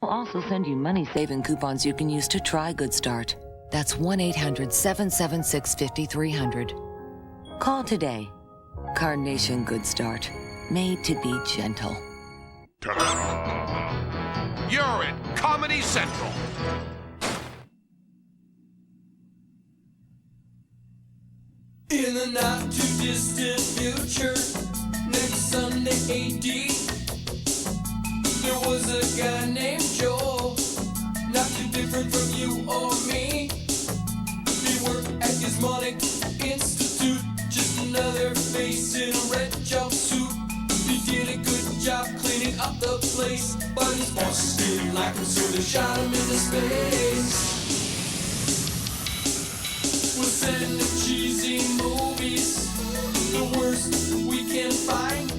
We'll also send you money-saving coupons you can use to try Good Start. That's 1-800-776-5300. Call today. Carnation Good Start. Made to be gentle. Ta-da! You're at Comedy Central. In the not-too-distant future, next Sunday AD, there was a guy named Joel, not too different from you or me. He worked at Gizmonic Institute, just another face in a red jumpsuit. He did a good job cleaning up the place, but his boss didn't like him, so they shot him into space. We'll send the cheesy movies, the worst we can find.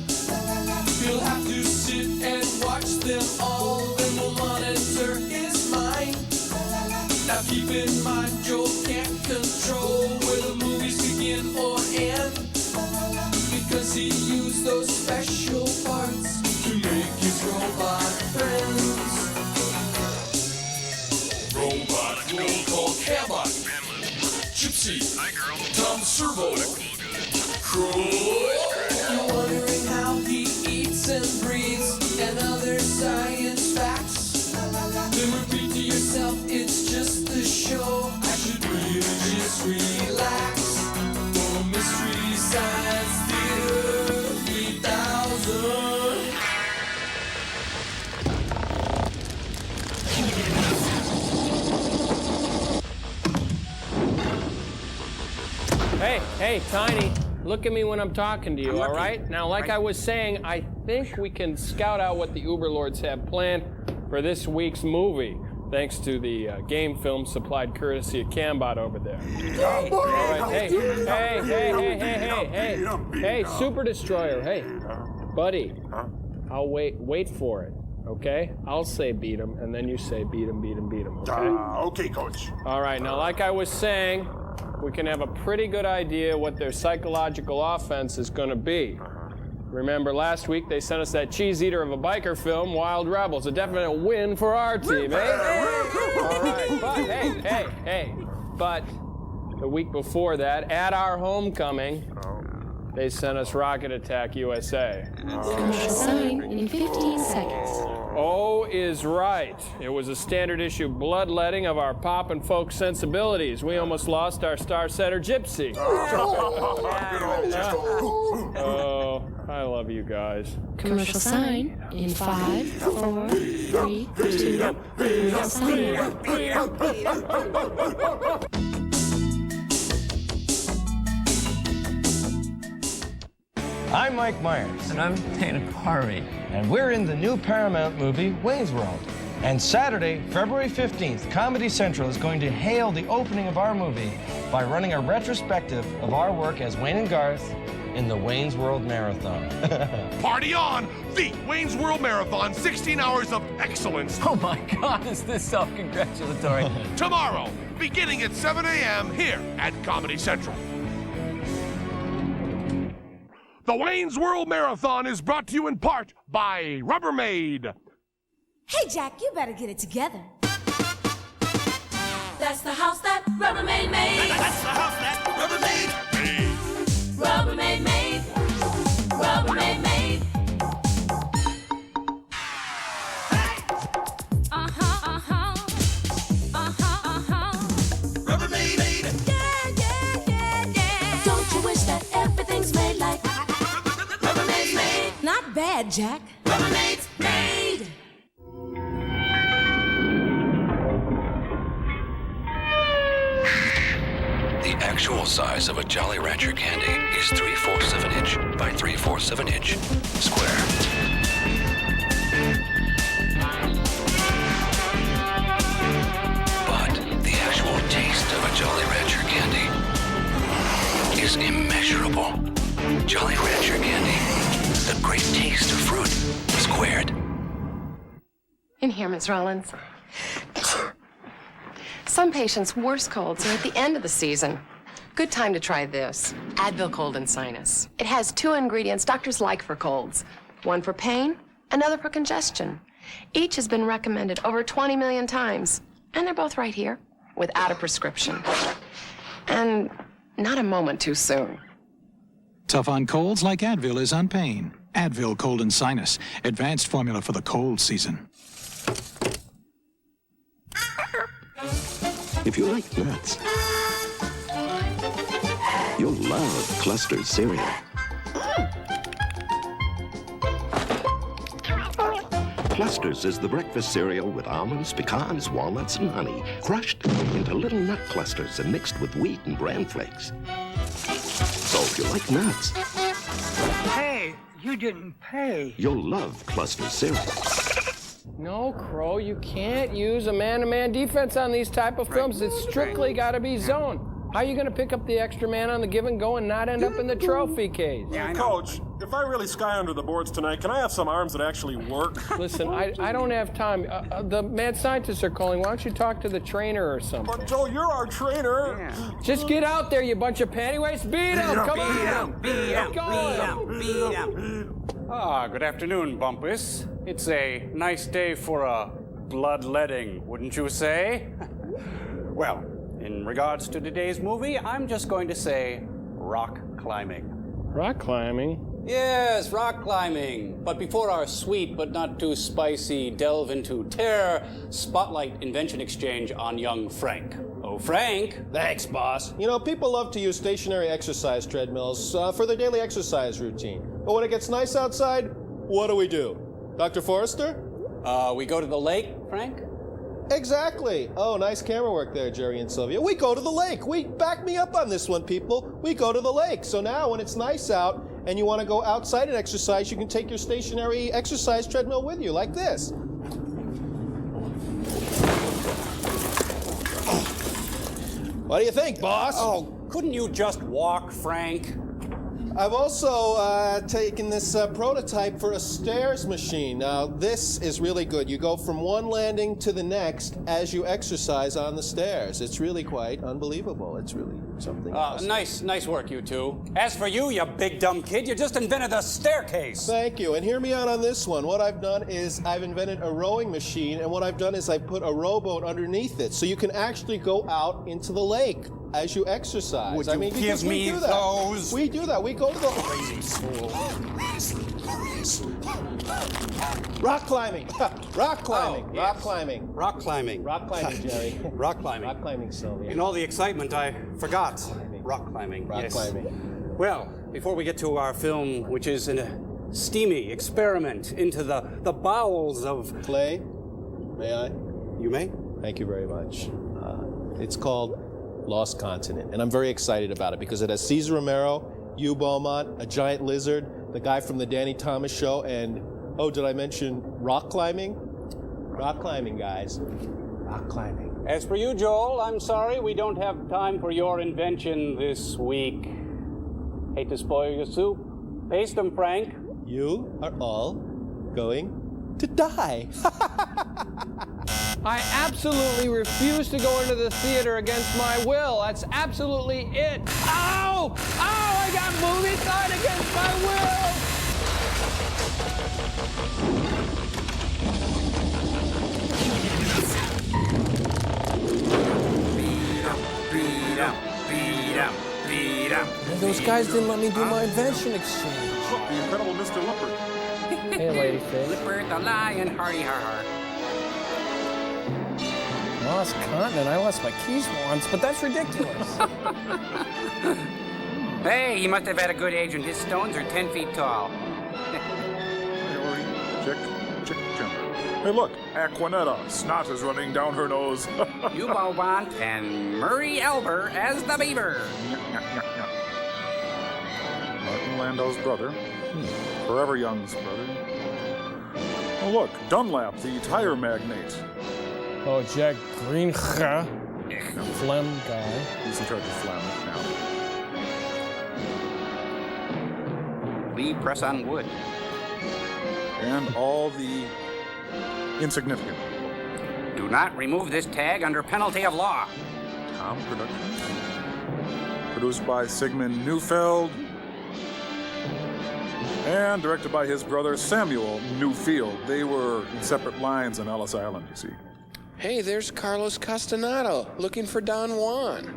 He'll have to sit and watch them all, then we'll monitor his mind. Now keep in mind, Joel can't control where the movies begin or end, because he used those special parts to make his robot friends. Robot roll call Cabot, Gypsy, hi girl, Tom Servo, Crow. You're wondering how he eats and breathes and other science facts. Then repeat to yourself, it's just the show. I should really just relax. For Mystery Science Theater 3000. Hey, Tiny, look at me when I'm talking to you, all right? Now, like I was saying, I think we can scout out what the Uberlords have planned for this week's movie, thanks to the game film supplied courtesy of Cambot over there. All right, hey, Super Destroyer, hey, buddy, I'll wait for it, okay? I'll say beat him, and then you say beat him, okay? Okay, Coach. All right, now, like I was saying, we can have a pretty good idea what their psychological offense is going to be. Remember last week they sent us that cheese eater of a biker film, Wild Rebels, a definite win for our team, eh? All right, but the week before that, at our homecoming, they sent us Rocket Attack USA. Commercial sign in 15 seconds. O is right. It was a standard issue bloodletting of our pop and folk sensibilities. We almost lost our star setter Gypsy. Oh, I love you guys. Commercial sign in 5, 4, 3, 2. Commercial sign. I'm Mike Myers. And I'm Dana Carvey. And we're in the new Paramount movie, Wayne's World. And Saturday, February 15th, Comedy Central is going to hail the opening of our movie by running a retrospective of our work as Wayne and Garth in the Wayne's World Marathon. Party on! The Wayne's World Marathon, 16 hours of excellence. Oh my God, is this self-congratulatory? Tomorrow, beginning at 7 a.m. here at Comedy Central. The Wayne's World Marathon is brought to you in part by Rubbermaid. Hey, Jack, you better get it together. That's the house that Rubbermaid made. That's the house that Rubbermaid made. Rubbermaid made. Rubbermaid made. Rubbermaid made. Yeah. Don't you wish that everything's made like Rubbermaid's made? Not bad, Jack. Rubbermaid's made. The actual size of a Jolly Rancher candy is 3/4 of an inch by 3/4 of an inch square. But the actual taste of a Jolly Rancher candy is immeasurable. Jolly Rancher candy, the great taste of fruit squared. In here, Ms. Rollins. Some patients' worst colds are at the end of the season. Good time to try this, Advil Cold and Sinus. It has 2 ingredients doctors like for colds. One for pain, another for congestion. Each has been recommended over 20 million times. And they're both right here, without a prescription. And not a moment too soon. Tough on colds like Advil is on pain. Advil Cold and Sinus. Advanced formula for the cold season. If you like nuts, you'll love Cluster's cereal. Cluster's is the breakfast cereal with almonds, pecans, walnuts, and honey, crushed into little nut clusters and mixed with wheat and bran flakes. So if you like nuts, Hey, you didn't pay. you'll love Cluster's cereal. No, Crow, you can't use a man-to-man defense on these type of films. It's strictly got to be zone. How are you going to pick up the extra man on the give and go and not end up in the trophy case? Coach, if I really sky under the boards tonight, can I have some arms that actually work? Listen, I don't have time. The mad scientists are calling. Why don't you talk to the trainer or something? But Joe, you're our trainer. Yeah. Just get out there, you bunch of pantyweights. Beat him! Come on! Beat him. Ah, good afternoon, Bumpus. It's a nice day for a bloodletting, wouldn't you say? Well, in regards to today's movie, I'm just going to say rock climbing. Rock climbing? Yes, rock climbing. But before our sweet but not too spicy delve into terror, spotlight invention exchange on young Frank. Oh, Frank. Thanks, boss. You know, people love to use stationary exercise treadmills for their daily exercise routine. But when it gets nice outside, what do? Dr. Forrester? We go to the lake, Frank? Exactly. Oh, nice camera work there, Jerry and Sylvia. We go to the lake. Back me up on this one, people. We go to the lake. So now when it's nice out and you want to go outside and exercise, you can take your stationary exercise treadmill with you, like this. What do you think, boss? Oh, couldn't you just walk, Frank? I've also taken this prototype for a stairs machine. Now, this is really good. You go from one landing to the next as you exercise on the stairs. It's really quite unbelievable. It's really something else. Nice work, you two. As for you, you big dumb kid, you just invented a staircase. Thank you. And hear me out on this one. What I've done is I've invented a rowing machine, and what I've done is I put a rowboat underneath it, so you can actually go out into the lake as you exercise. Would you give me those? We do that. We go to the crazy fool. Rock climbing. Rock climbing. Oh, yes. Rock climbing. Rock climbing. Rock climbing, Jerry. Rock climbing. Rock climbing, Sylvia. In all the excitement, I forgot. Rock climbing. Rock yes. climbing. Well, before we get to our film, which is a steamy experiment into the bowels of... Clay, may I? You may. Thank you very much. It's called Lost Continent, and I'm very excited about it because it has Cesar Romero, Hugh Beaumont, a giant lizard, the guy from the Danny Thomas Show, and, oh, did I mention rock climbing? Rock climbing, guys. Rock climbing. As for you, Joel, I'm sorry we don't have time for your invention this week. Hate to spoil your soup. Paste them, Frank. You are all going to die. I absolutely refuse to go into the theater against my will. That's absolutely it. Ow! Ow! I got movie night against my will! Beat him. Those guys didn't let me do my invention exchange. Look, the incredible Mr. Lippert. Hey, lady fish. Lippert the lion, hardy har har. Lost continent. I lost my keys once, but that's ridiculous. Hey, he must have had a good agent. His stones are 10 feet tall. Check, jumper. Hey, look, Aquanetta. Snot is running down her nose. You Beaumont and Murray Elber as the beaver. Martin Landau's brother. Forever Young's brother. Oh, look, Dunlap, the tire magnate. Oh, Jack Greenha. Phlegm guy. He's in charge of phlegm now. We press on wood. And all the insignificant. Do not remove this tag under penalty of law. Tom Productions. Produced by Sigmund Neufeld. And directed by his brother Samuel Newfield. They were in separate lines on Ellis Island, you see. Hey, there's Carlos Castaneda looking for Don Juan.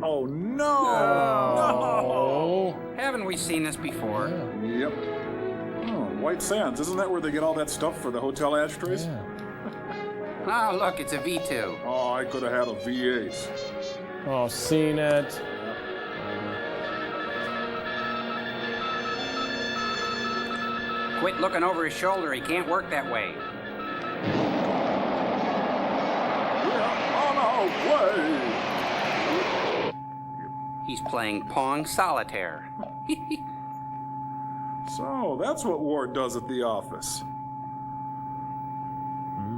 Oh, no! No! Haven't we seen this before? Yep. Oh, White Sands. Isn't that where they get all that stuff for the hotel ashtrays? Oh, look, it's a V2. Oh, I could have had a V8. Oh, seen it. Quit looking over his shoulder. He can't work that way. On our way! He's playing Pong Solitaire. So, that's what Ward does at the office.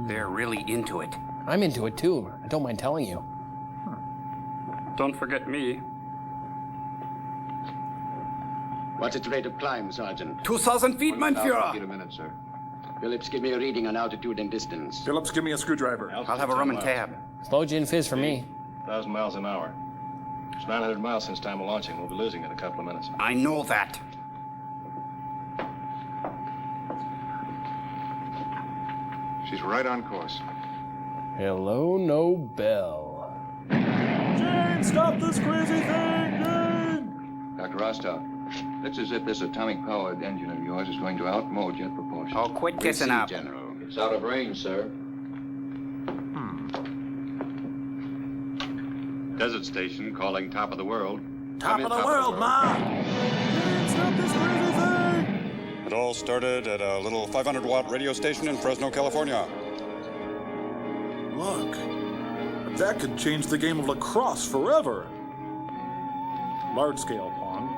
They're really into it. I'm into it too. I don't mind telling you. Don't forget me. What's its rate of climb, Sergeant? 2,000 feet, mein Führer. Feet a minute, sir. Phillips, give me a reading on altitude and distance. Phillips, give me a screwdriver. I'll have a rum and tab. Slow gin fizz for me. 1,000 miles an hour. It's 900 miles since time of launching. We'll be losing in a couple of minutes. I know that. She's right on course. Hello, Nobel. Jane, stop this crazy thing, Jane! Dr. Rostow, looks as if this atomic-powered engine of yours is going to outmode jet propulsion. Oh, quit kissing up. General. It's out of range, sir. Desert station calling top of the world. Top of the world, Ma! Jane, stop this crazy thing! It all started at a little 500-watt radio station in Fresno, California. Look, that could change the game of lacrosse forever. Large-scale Pong.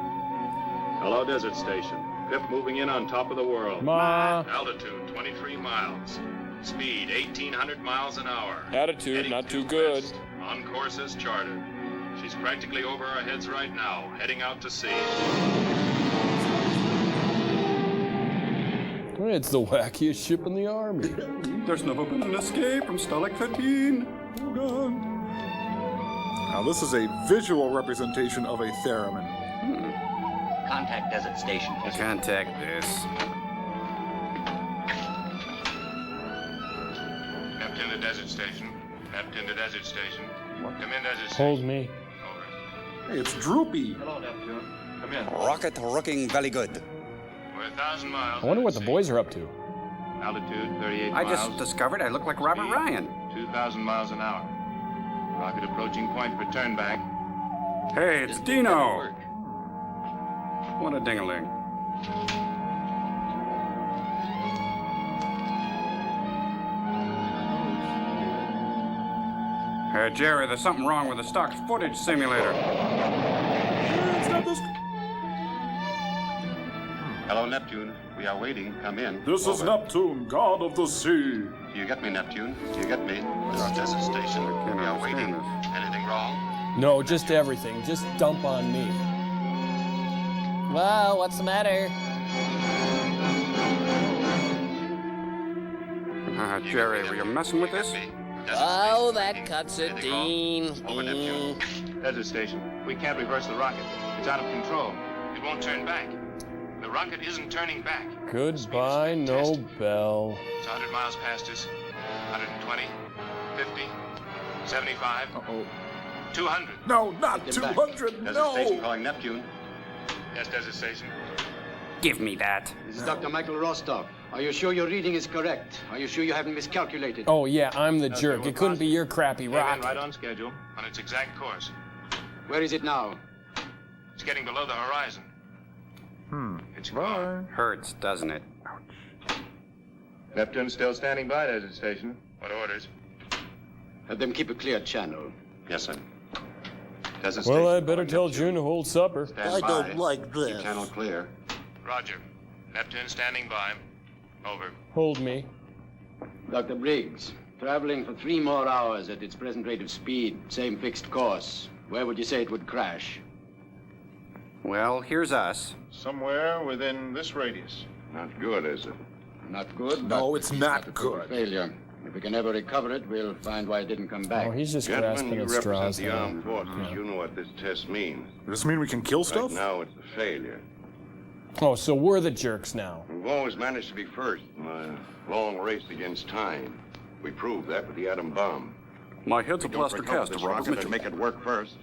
Hello, Desert Station. Pip moving in on top of the world. Ma. Altitude 23 miles. Speed 1,800 miles an hour. Attitude Heading not too due good. west. On course as chartered. She's practically over our heads right now, heading out to sea. It's the wackiest ship in the Army. There's never been an escape from Stalag 13. Oh, God. Now, this is a visual representation of a theremin. Contact Desert Station. Contact this. Neptune to Desert Station. Neptune to Desert Station. Come in, Desert Station. Hold me. Hey, it's Droopy. Hello, Neptune. Come in. Rocket looking very good. We're 1,000 miles. I wonder what the boys are up to. Altitude 38 I miles. just discovered I look like Robert Speed, Ryan. 2,000 miles an hour. Rocket approaching point for turn back. Hey, it's Dino. What a ding-a-ling. Hey, Jerry, there's something wrong with the stock footage simulator. Hello, Neptune. We are waiting. Come in. This is Neptune, god of the sea. Do you get me, Neptune? Do you get me? We're on Desert Station. We are waiting. Anything wrong? No, just everything. Just dump on me. Well, what's the matter? Jerry, were you messing with this? Oh, that cuts it, Dean. Over, Neptune. Desert Station. We can't reverse the rocket. It's out of control. It won't turn back. The rocket isn't turning back. Goodbye, Nobel. It's 100 miles past us. 120, 50, 75. Uh-oh. 200. No, not 200, Desert Station calling Neptune. Yes, Desert Station. Give me that. This is Dr. Michael Rostock. Are you sure your reading is correct? Are you sure you haven't miscalculated? Oh, yeah, I'm the jerk. It couldn't be your crappy Came rocket. in right on schedule, on its exact course. Where is it now? It's getting below the horizon. It's gone. Hurts, doesn't it? Neptune's still standing by, Desert Station. What orders? Let them keep a clear channel. Yes, sir. Desert Well, Station. I better tell June to hold supper. Stand by. like Keep channel clear. Roger. Neptune standing by. Over. Hold me. Dr. Briggs, traveling for 3 more hours at its present rate of speed, same fixed course. Where would you say it would crash? Well, here's us. Somewhere within this radius. Not good, is it? Not good? No, it's not a good. Failure. If we can ever recover it, we'll find why it didn't come back. Oh, he's just Gentlemen, grasping you at represent straws the now. armed forces. You know what this test means. Does this mean we can kill stuff? Right now, it's a failure. Oh, so we're the jerks now. We've always managed to be first in a long race against time. We proved that with the atom bomb. My head's a We don't plaster recover cast this of Robert rocket Mitchell. and make it work first.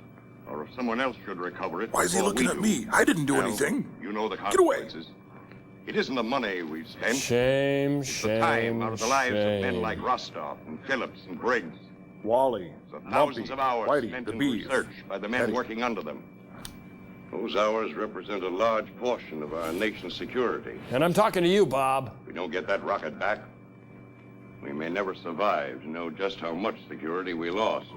Or if someone else should recover it. Why is he before looking we at do. me? I didn't do Well, anything. You know the Get away. consequences. It isn't the money we've spent. Shame, It's the time out of the lives of men shame. like Rostov and Phillips and Briggs. Wally, The thousands Lumpy, of hours Whitey, spent the in bees, research by the men Eddie. working under them. Those hours represent a large portion of our nation's security. And I'm talking to you, Bob. If we don't get that rocket back, we may never survive to know just how much security we lost.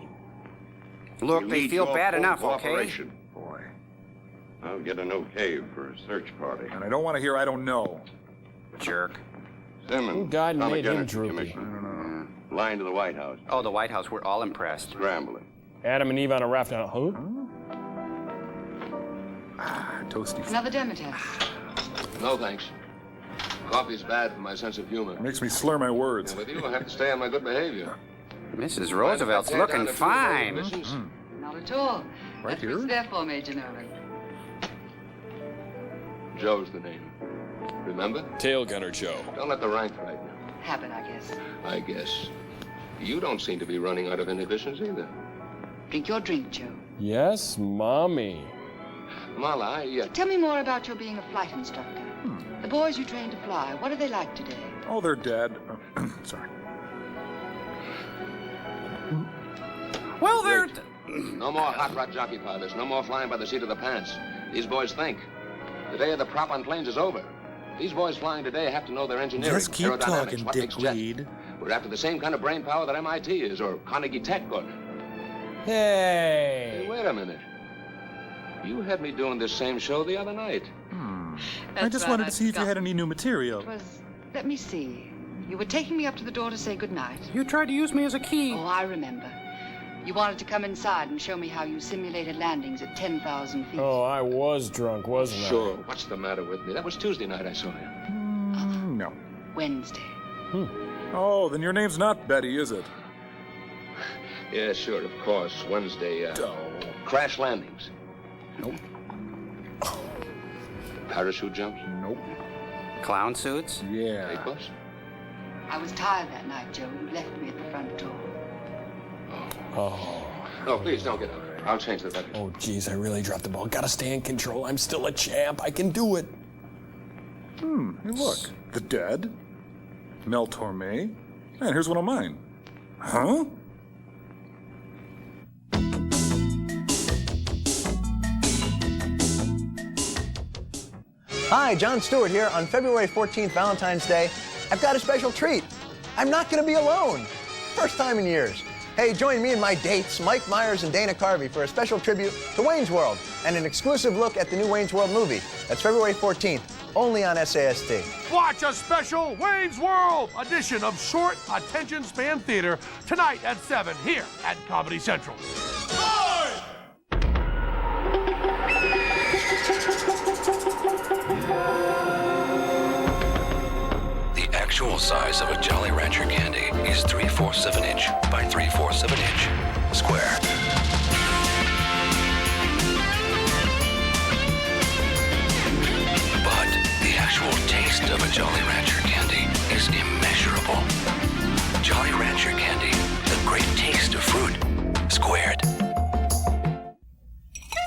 Look, We they need feel your bad full enough, okay? cooperation. Boy, I'll get an okay for a search party. And I don't want to hear I don't know. Jerk. Simmons, Who God Atomic made him Energy droopy? Commission. Line to the White House. Oh, the White House, we're all impressed. Scrambling. Adam and Eve on a raft now. Who? Toasty. Another Demeter. No, thanks. Coffee's bad for my sense of humor. Makes me slur my words. With you, I have to stay on my good behavior. Mrs. Roosevelt's looking fine. Not at all. Right That's here? what's there for, Major Nolan. Joe's the name. Remember? Tail Gunner Joe. Don't let the rank frighten you. Habit, I guess. I guess. You don't seem to be running out of inhibitions either. Drink your drink, Joe. Yes, Mommy. Mala, Tell me more about your being a flight instructor. The boys you trained to fly, what are they like today? Oh, they're dead. Sorry. Well, they're... No more hot rod jockey pilots. No more flying by the seat of the pants. These boys think. The day of the prop on planes is over. These boys flying today have to know their engineering, Just keep aerodynamics, talking, what makes jet. dickweed. We're after the same kind of brain power that MIT is, or Carnegie Tech, or... Hey! Hey, wait a minute. You had me doing this same show the other night. I just wanted to see if you had any new material. Let me see. You were taking me up to the door to say goodnight. You tried to use me as a key. Oh, I remember. You wanted to come inside and show me how you simulated landings at 10,000 feet. Oh, I was drunk, wasn't I? Sure. What's the matter with me? That was Tuesday night I saw you. No. Wednesday. Oh, then your name's not Betty, is it? Yeah, sure, of course. Wednesday, crash landings. Nope. Parachute jumps? Nope. Clown suits? Yeah. Fake bus? I was tired that night, Joe. You left me at the front door. Oh. No, please don't get up. I'll change the bedroom. Oh, geez, I really dropped the ball. Gotta stay in control. I'm still a champ. I can do it. Hey, look. The Dead. Mel Torme. And here's one of mine. Huh? Hi, Jon Stewart here. On February 14th, Valentine's Day, I've got a special treat. I'm not going to be alone. First time in years. Hey, join me and my dates, Mike Myers and Dana Carvey, for a special tribute to Wayne's World and an exclusive look at the new Wayne's World movie. That's February 14th, only on SAST. Watch a special Wayne's World edition of Short Attention Span Theater tonight at 7 here at Comedy Central. The actual size of a Jolly Rancher candy is 3/4 of an inch by 3/4 of an inch square. But the actual taste of a Jolly Rancher candy is immeasurable. Jolly Rancher candy, the great taste of fruit, squared.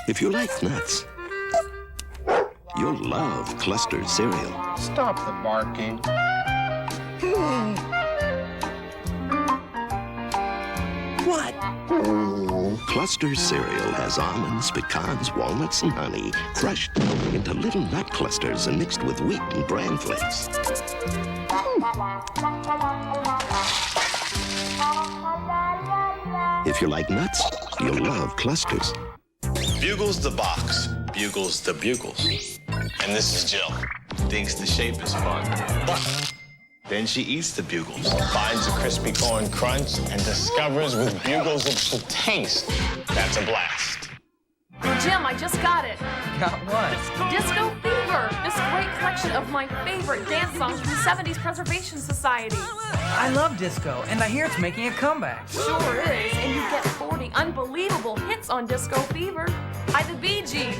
If you like nuts, you'll love clustered cereal. Stop the barking. What? Cluster cereal has almonds, pecans, walnuts, and honey crushed into little nut clusters and mixed with wheat and bran flakes. If you like nuts, you'll love clusters. Bugles the box, Bugles the bugles. And this is Jill. Thinks the shape is fun. But then she eats the bugles, finds a crispy corn crunch, and discovers with bugles it's the taste. That's a blast. Jim, I just got it. Got what? Disco Fever, this great collection of my favorite dance songs from the 70s Preservation Society. I love disco, and I hear it's making a comeback. Sure is, and you get 40 unbelievable hits on Disco Fever by the Bee Gees.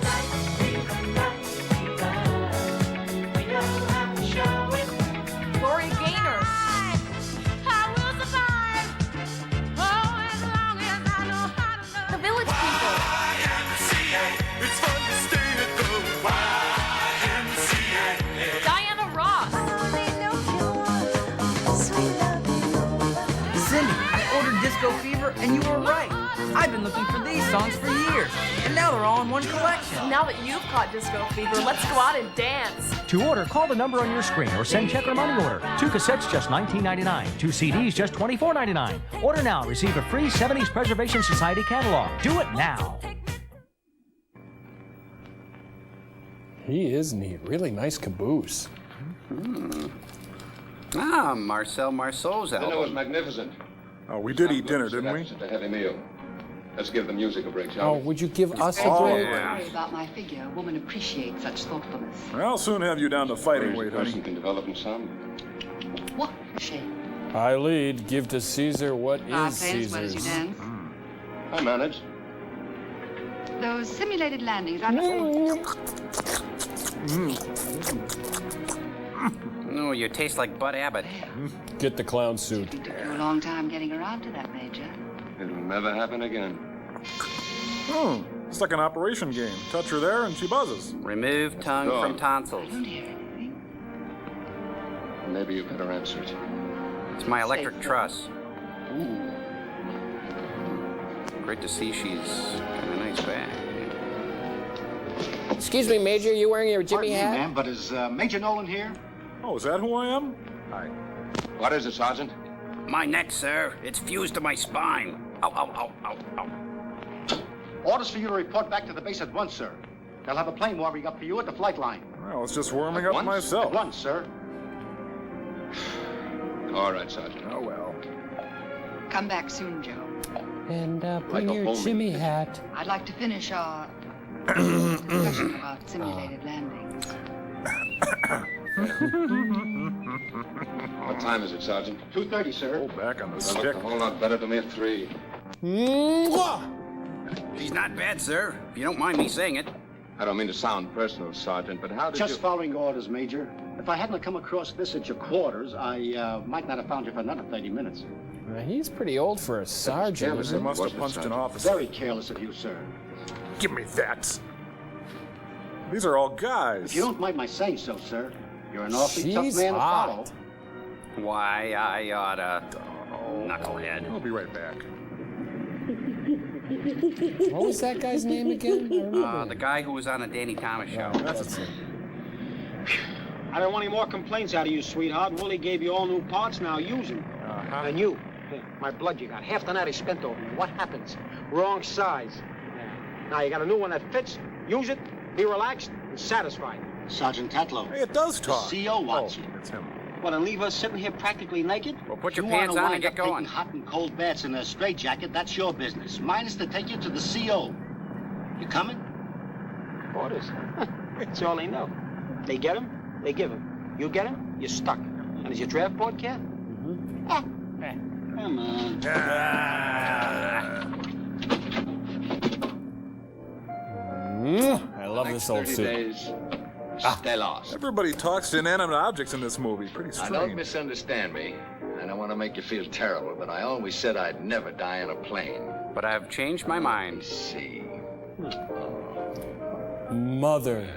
And you were right. I've been looking for these songs for years, and now they're all in one collection. Now that you've caught disco fever, let's go out and dance. To order, call the number on your screen or send check or money order. 2 cassettes, just $19.99. 2 CDs, just $24.99. Order now. Receive a free 70s Preservation Society catalog. Do it now. He is neat. Really nice caboose. Ah, Marcel Marceau's album. Dinner was magnificent. Oh, we did eat dinner, didn't we? It's a heavy meal. Let's give the music a break, shall Oh, we? would you give us a Oh, break? yeah. Sorry about my figure. A woman appreciates such thoughtfulness. I'll soon have you down to fighting weight, honey. Person can develop in some. What a shame. I lead. Give to Caesar what is Say as well as you Caesar's. dance. I manage. Those simulated landings are... Oh, you taste like Bud Abbott. Get the clown suit. Took you a long time getting around to that, Major. It'll never happen again. It's like an operation game. Touch her there and she buzzes. Remove tongue from tonsils. Maybe you better answer it. It's my electric truss. Ooh. Great to see she's got a nice bag. Excuse me, Major, you wearing your Jimmy hat? ma'am, but is Major Nolan here? Oh, is that who I am? Hi. What is it, Sergeant? My neck, sir. It's fused to my spine. Ow, ow, ow, ow, ow. Orders for you to report back to the base at once, sir. They'll have a plane warming up for you at the flight line. Well, it's just warming up myself. At once, sir. All right, Sergeant. Oh, well. Come back soon, Joe. And Like bring a your homie. Jimmy hat. I'd like to finish our discussion about simulated landings. What time is it, Sergeant? 2:30, sir. Oh, back on the That stick. looked a whole lot better to me at 3. She's not bad, sir. If you don't mind me saying it. I don't mean to sound personal, Sergeant, but how did Just you... following orders, Major. If I hadn't come across this at your quarters, I might not have found you for another 30 minutes. He's pretty old for a sergeant. They Isn't must he? have punched an officer. Very careless of you, sir. Give me that. These are all guys. If you don't mind my saying so, sir, you're an awfully tough She's man to hot. follow. Why, I oughta... Knucklehead. I'll be right back. What was that guy's name again? I remember. The guy who was on the Danny Thomas show. That's it. I don't want any more complaints out of you, sweetheart. Willie gave you all new parts, now use them. And you, my blood you got. Half the night I spent over you. What happens? Wrong size. Now you got a new one that fits. Use it, be relaxed, and satisfied. Sergeant Tatlow. Hey, it does talk. The CO wants you. It's him. What, and leave us sitting here practically naked? Well, put your You pants wanna on and wind get up going. taking hot and cold baths in a straitjacket, that's your business. Mine is to take you to the CO. You coming? Orders. That's all they know. They get him, they give him. You get him, you're stuck. And is your draft board cat? Come on. I love this old 30 suit. days, stay lost. Everybody talks to inanimate objects in this movie. Pretty Now, strange. don't misunderstand me. I don't want to make you feel terrible, but I always said I'd never die on a plane. But I've changed my mind. Let's see. Mother.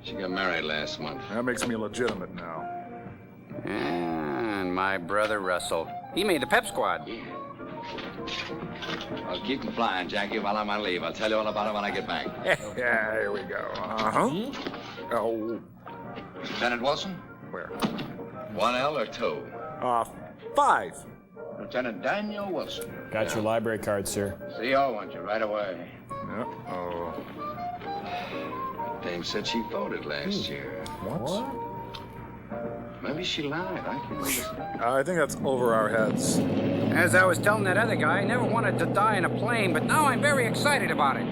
She got married last month. That makes me legitimate now. And my brother Russell. He made the pep squad. I'll keep them flying, Jackie, while I'm on leave. I'll tell you all about it when I get back. Yeah, here we go. Uh-huh. Oh. Lieutenant Wilson? Where? 1L or 2? 5. Lieutenant Daniel Wilson. Got your library card, sir. CO wants you right away. Uh-oh. Dame said she voted last year. What? Maybe she lied. I can't understand. I think that's over our heads. As I was telling that other guy, I never wanted to die in a plane, but now I'm very excited about it.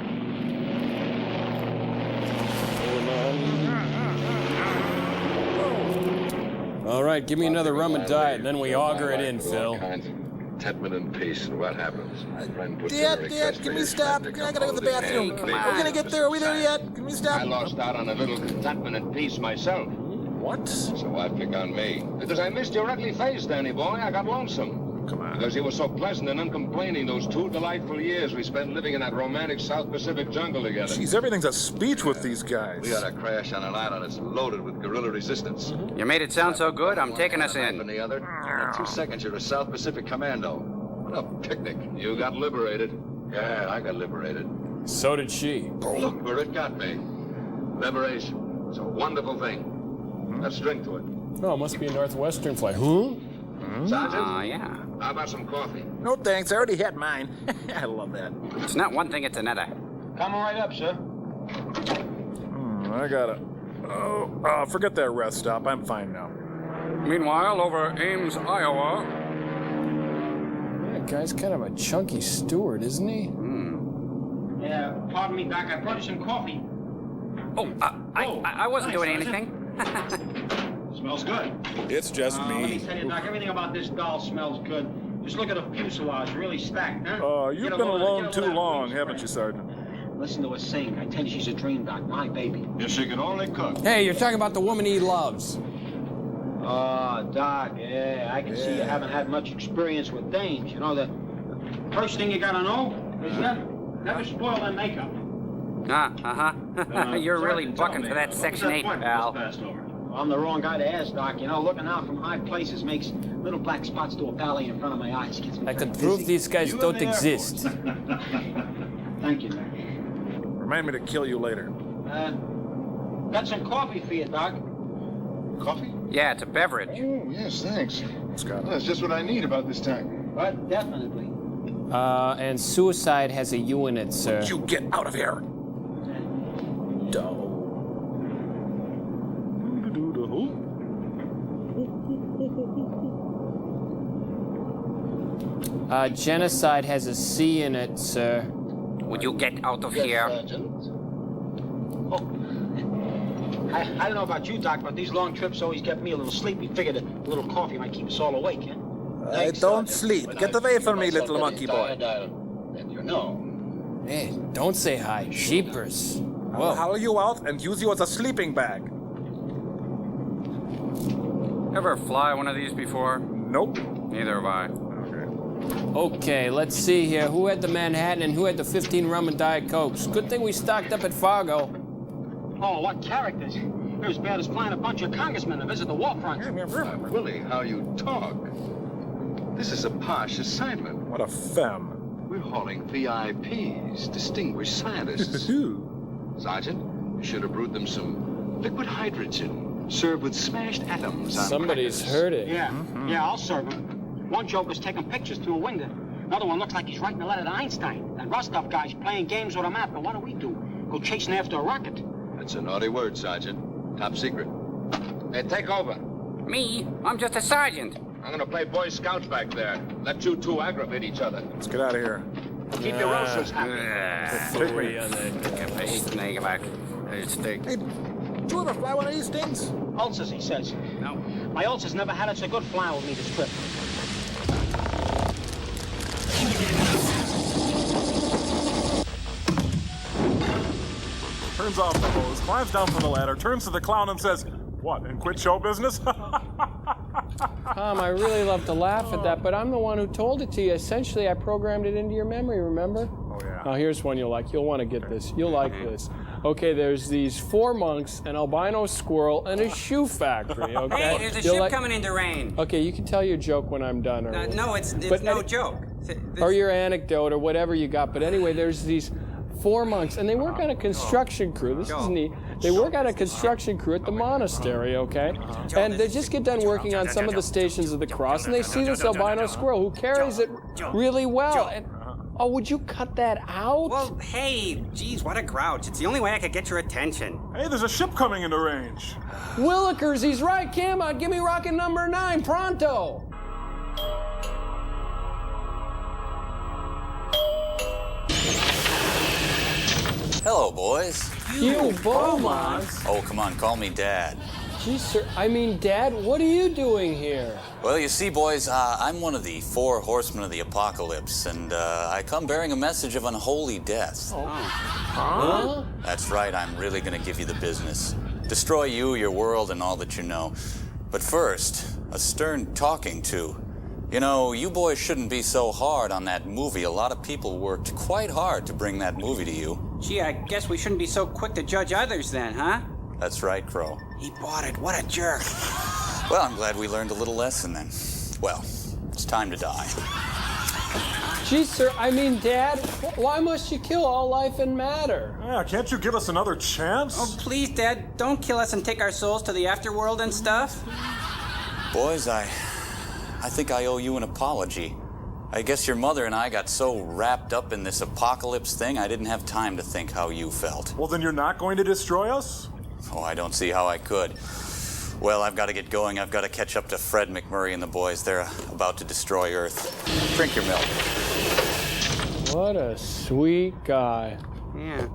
All right, give me another rum and diet, and then we auger it in, Phil. Contentment and peace, and what happens? My friend puts in a Dad, request can for we his stop? friend I to gotta go to the compose his bathroom. name. Come on. We're gonna get there. Are we there yet? Can we stop? I lost out on a little contentment and peace myself. What? So I pick on me. Because I missed your ugly face, Danny boy. I got lonesome. Come on. Because you were so pleasant and uncomplaining those 2 delightful years we spent living in that romantic South Pacific jungle together. Jeez, everything's a speech with these guys. We got to crash on an island that's loaded with guerrilla resistance. You made it sound so good, I'm taking us in. And the other, in 2 seconds, you're a South Pacific commando. What a picnic. You got liberated. Yeah, I got liberated. So did she. Look where it got me. Liberation. It's a wonderful thing. Have strength to it. Oh, it must be a Northwestern flight. Huh? Sergeant? Yeah. How about some coffee? No thanks, I already had mine. I love that. It's not one thing, it's another. Coming right up, sir. I got it. Oh, forget that rest stop. I'm fine now. Meanwhile, over Ames, Iowa. That guy's kind of a chunky steward, isn't he? Yeah, pardon me, Doc. I brought you some coffee. I wasn't doing anything. Smells good. It's just Let me me. tell you, Doc, everything about this doll smells good. Just look at the fuselage, really stacked, huh? You've been alone too long, haven't you, Sergeant? Listen to her sing. I tell you, she's a dream, Doc. My baby. If she could only cook. Hey, you're talking about the woman he loves. Oh, Doc, yeah, I can see you haven't had much experience with dames. You know, the first thing you gotta know is never spoil their makeup. You're really bucking for that Section 8, pal. I'm the wrong guy to ask, Doc. You know, looking out from high places makes little black spots do a ballet in front of my eyes. Gets me I could dizzy. prove these guys don't exist. Thank you, Doc. Remind me to kill you later. Got some coffee for you, Doc. Coffee? Yeah, it's a beverage. Oh, yes, thanks. Scott. That's just what I need about this time. But definitely. And suicide has a U in it, sir. You get out of here. Genocide has a C in it, sir. Would you get out of here? I don't know about you, Doc, but these long trips always kept me a little sleepy. Figured a little coffee might keep us all awake, huh? I don't sleep. Get away from me, little monkey boy. And you know. Hey, don't say hi. Sheepers. I'll haul you out and use you as a sleeping bag. Ever fly one of these before? Nope. Neither have I. Okay, let's see here. Who had the Manhattan and who had the 15 rum and Diet Cokes? Good thing we stocked up at Fargo. Oh, what characters. They're as bad as flying a bunch of congressmen to visit the war front. Willie, how you talk. This is a posh assignment. What a femme. We're hauling VIPs, distinguished scientists. Sergeant, you should have brewed them some liquid hydrogen, served with smashed atoms on Somebody's crackers. heard it. Yeah, I'll serve them. One joker's taking pictures through a window. Another one looks like he's writing a letter to Einstein. That Rostov guy's playing games with a map. But what do? Go chasing after a rocket. That's a naughty word, Sergeant. Top secret. Hey, take over. Me? I'm just a sergeant. I'm gonna play Boy Scouts back there. Let you two aggravate each other. Let's get out of here. Keep your roasters happy. Take me. Hey, do you ever fly one of these things? Ulcers, he says. No. My ulcers never had it so good flying with me this trip. Turns off the hose, climbs down from the ladder, turns to the clown and says, "What, and quit show business?" Tom, I really love to laugh at that, but I'm the one who told it to you. Essentially, I programmed it into your memory, remember? Oh, yeah. Now, here's one you'll like. You'll want to get this. You'll like this. Okay, there's these 4 monks, an albino squirrel, and a shoe factory, okay? Hey, there's a ship coming into rain. Okay, you can tell your joke when I'm done. Or, No, it's but no joke. Or your anecdote or whatever you got. But anyway, there's these 4 monks, and they work on a construction crew. This is neat. They work on a construction crew at the monastery, okay? And they just get done working on some of the stations of the cross, and they see this albino squirrel who carries it really well. And, oh, would you cut that out? Well, hey, geez, what a grouch. It's the only way I could get your attention. Hey, there's a ship coming into range. Willikers, he's right, Cam. Give me rocket number 9, pronto. Hello, boys. You Beaumonts. Oh, come on, call me Dad. Geez, sir, I mean, Dad, what are you doing here? Well, you see, boys, I'm one of the 4 horsemen of the apocalypse, and I come bearing a message of unholy death. Oh. Huh? That's right, I'm really gonna give you the business. Destroy you, your world, and all that you know. But first, a stern talking to. You know, you boys shouldn't be so hard on that movie. A lot of people worked quite hard to bring that movie to you. Gee, I guess we shouldn't be so quick to judge others then, huh? That's right, Crow. He bought it. What a jerk. Well, I'm glad we learned a little lesson then. Well, it's time to die. Gee, sir, I mean, Dad, why must you kill all life and matter? Yeah, can't you give us another chance? Oh, please, Dad, don't kill us and take our souls to the afterworld and stuff. Boys, I think I owe you an apology. I guess your mother and I got so wrapped up in this apocalypse thing, I didn't have time to think how you felt. Well, then you're not going to destroy us? Oh, I don't see how I could. Well, I've got to get going. I've got to catch up to Fred McMurray and the boys. They're about to destroy Earth. Drink your milk. What a sweet guy. Yeah.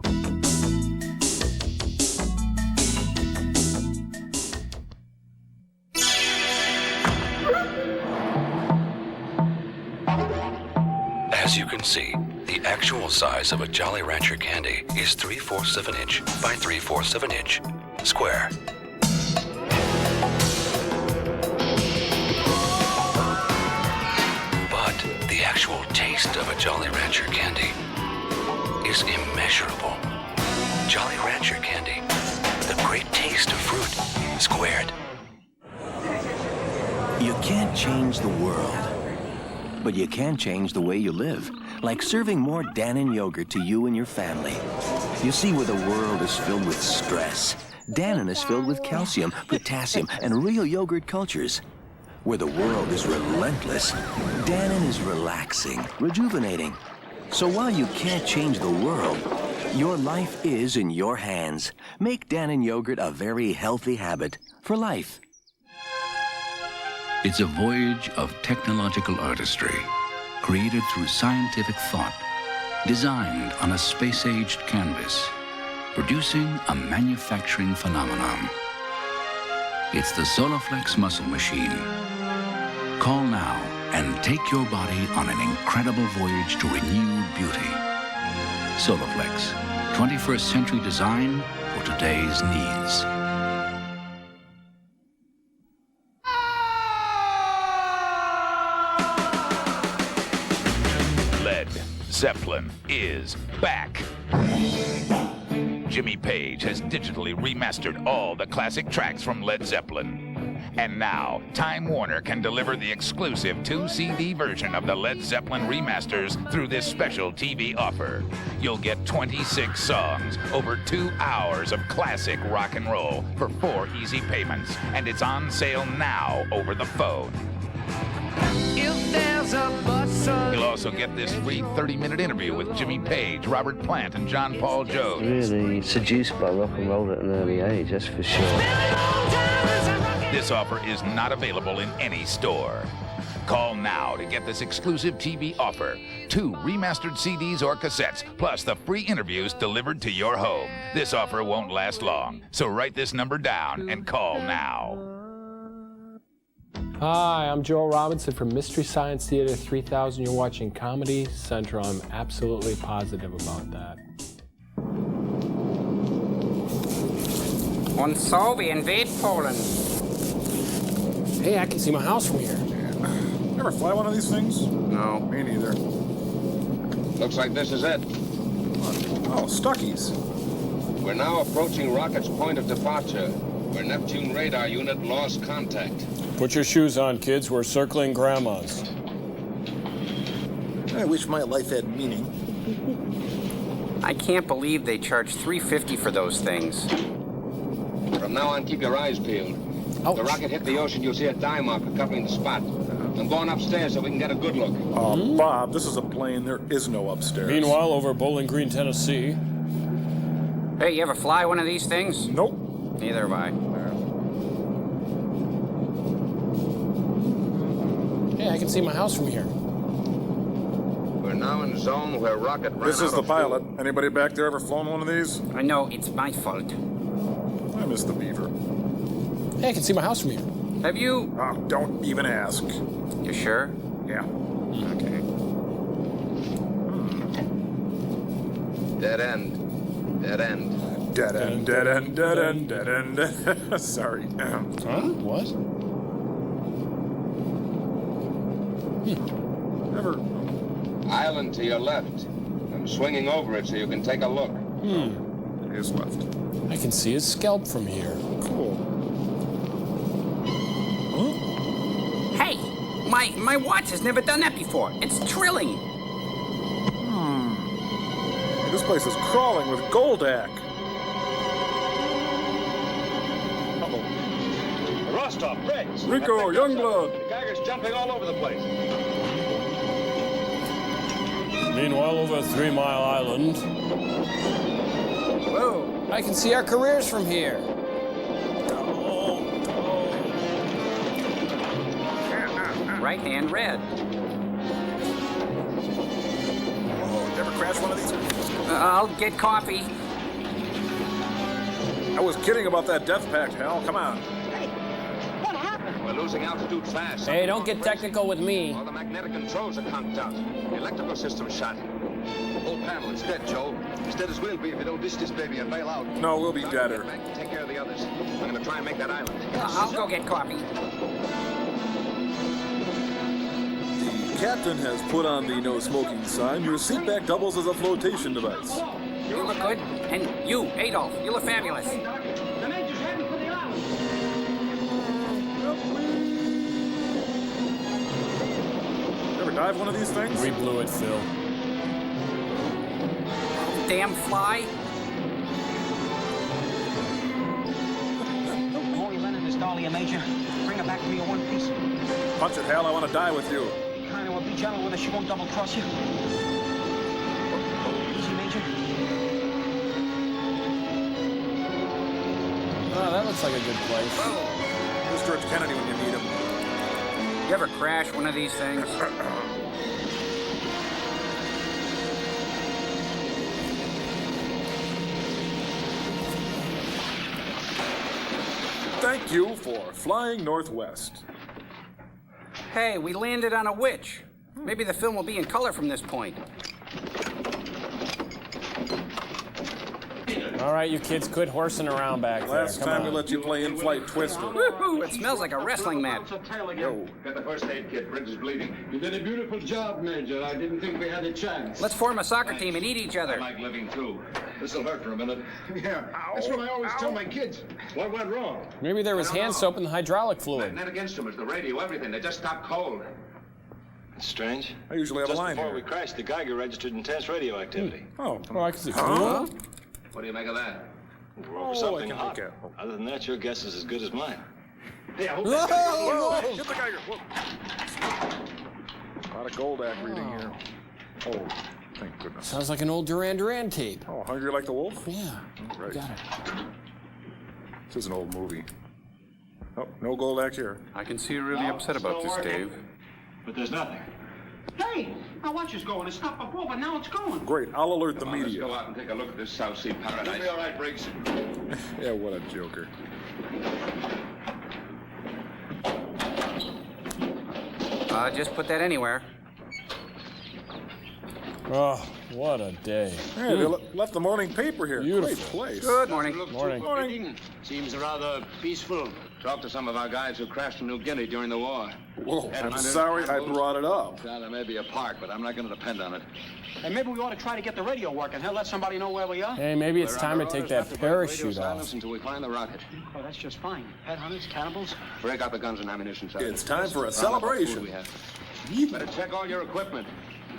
As you can see, the actual size of a Jolly Rancher candy is 3/4 of an inch by 3/4 of an inch square. But the actual taste of a Jolly Rancher candy is immeasurable. Jolly Rancher candy, the great taste of fruit squared. You can't change the world, but you can change the way you live, like serving more Dannon yogurt to you and your family. You see, where the world is filled with stress, Dannon is filled with calcium, potassium, and real yogurt cultures. Where the world is relentless, Dannon is relaxing, rejuvenating. So while you can't change the world, your life is in your hands. Make Dannon yogurt a very healthy habit for life. It's a voyage of technological artistry, created through scientific thought, designed on a space-aged canvas, producing a manufacturing phenomenon. It's the Soloflex muscle machine. Call now and take your body on an incredible voyage to renewed beauty. Soloflex, 21st century design for today's needs. Led Zeppelin is back. Jimmy Page has digitally remastered all the classic tracks from Led Zeppelin. And now, Time Warner can deliver the exclusive 2-CD version of the Led Zeppelin remasters through this special TV offer. You'll get 26 songs, over 2 hours of classic rock and roll for 4 easy payments. And it's on sale now over the phone. If there's a bus on... You'll also get this free 30-minute interview with Jimmy Page, Robert Plant, and John Paul Jones. Really seduced by rock and roll at an early age, that's for sure. This offer is not available in any store. Call now to get this exclusive TV offer. 2 remastered CDs or cassettes, plus the free interviews delivered to your home. This offer won't last long, so write this number down and call now. Hi, I'm Joel Robinson from Mystery Science Theater 3000. You're watching Comedy Central. I'm absolutely positive about that. Und so we invade Poland. Hey, I can see my house from here. You ever fly one of these things? No. Me neither. Looks like this is it. Oh, Stuckies. We're now approaching rocket's point of departure, where Neptune radar unit lost contact. Put your shoes on, kids. We're circling grandmas. I wish my life had meaning. I can't believe they charge $3.50 for those things. From now on, keep your eyes peeled. If the rocket hit the ocean, you'll see a dye marker covering the spot. I'm going upstairs so we can get a good look. Bob, this is a plane. There is no upstairs. Meanwhile, over Bowling Green, Tennessee. Hey, you ever fly one of these things? Nope. Neither have I. Hey, I can see my house from here. We're now in zone where rocket ran This is out the of pilot. fuel. Anybody back there ever flown one of these? I know, it's my fault. I miss the beaver. Hey, I can see my house from here. Have you... Oh, don't even ask. You sure? Yeah. Okay. Dead end. Dead end. Dead end, dead end, dead end, dead end. Sorry. Huh? What? Never. Island to your left. I'm swinging over it so you can take a look. His left. I can see his scalp from here. Cool. Hey, My watch has never done that before. It's trilling. This place is crawling with Goldak. Rostov, Briggs. Rico, Youngblood. The Geiger's jumping all over the place. Meanwhile, over 3 Mile Island. Whoa! I can see our careers from here. Right hand red. Never crash one of these? I'll get coffee. I was kidding about that death pact, Hal. Come on. We're losing altitude fast. Hey, don't get technical with me. All the magnetic controls are conked out. The electrical system's shot. The whole panel is dead, Joe. As dead as we'll be if you don't dish this baby and bail out. No, we'll be deader. Take care of the others. I'm gonna try and make that island. I'll go get coffee. The captain has put on the no smoking sign. Your seat back doubles as a flotation device. You look good. And you, Adolf, you look fabulous. The Major's heading for the island. Ever dive one of these things? We blew it, Phil. Damn fly. Maury Lennon is Dahlia, Major. Bring her back to me in one piece. Punch it, Hal. I want to die with you. Kind of be gentle with her. She won't double-cross you. Easy, Major. Oh, that looks like a good place. Who's George Kennedy when you need him? You ever crash one of these things? Thank you for flying northwest. Hey, we landed on a witch. Maybe the film will be in color from this point. All right, you kids, quit horsing around back there. Last Come time on. we let you play in-flight Twister. Woohoo! It smells like a wrestling match. Yo. Got the first aid kit. Briggs is bleeding. You did a beautiful job, Major. I didn't think we had a chance. Let's form a soccer team and eat each I other. like living too. This'll hurt for a minute. Yeah, that's what I always tell my kids. What went wrong? Maybe there was hand soap in the hydraulic fluid. Magnetic instruments, the radio, everything. They just stopped cold. It's strange. I usually have Just a line before here. we crashed, the Geiger registered intense radioactivity. Oh. Well, I can see. Huh? What do you make of that? We're over Oh, something I can hot. make it. Other than that, your guess is as good as mine. Hey, I hope Whoa! Get the Geiger. Whoa. A lot of Goldak reading here. Oh, thank goodness. Sounds like an old Duran Duran tape. Oh, Hungry Like the Wolf? Yeah. Right. Got it. This is an old movie. Oh, no Goldak here. I can see you're really upset about this, Dave. But there's nothing. Hey, my watch is going. It stopped before, but now it's going. Great. I'll alert the Come on, let's media. go out and take a look at this South Sea paradise. You'll be all right, Briggs. Yeah, what a joker. Just put that anywhere. Oh, what a day. Hey, they left the morning paper here. Beautiful. Great place. Good morning. Morning. Seems rather peaceful. Talk to some of our guys who crashed in New Guinea during the war. Whoa, I'm Headhunters, sorry I cannibals. brought it up. Well, there may be a park, but I'm not going to depend on it. Hey, maybe we ought to try to get the radio working. Hell, let somebody know where we are. Hey, maybe it's We're time to under take orders that not to break radio parachute silence off. until we find the rocket. Oh, that's just fine. Headhunters, cannibals. Break out the guns and ammunition, Sergeant. It's time for a Round up what food celebration. we have. Better check all your equipment.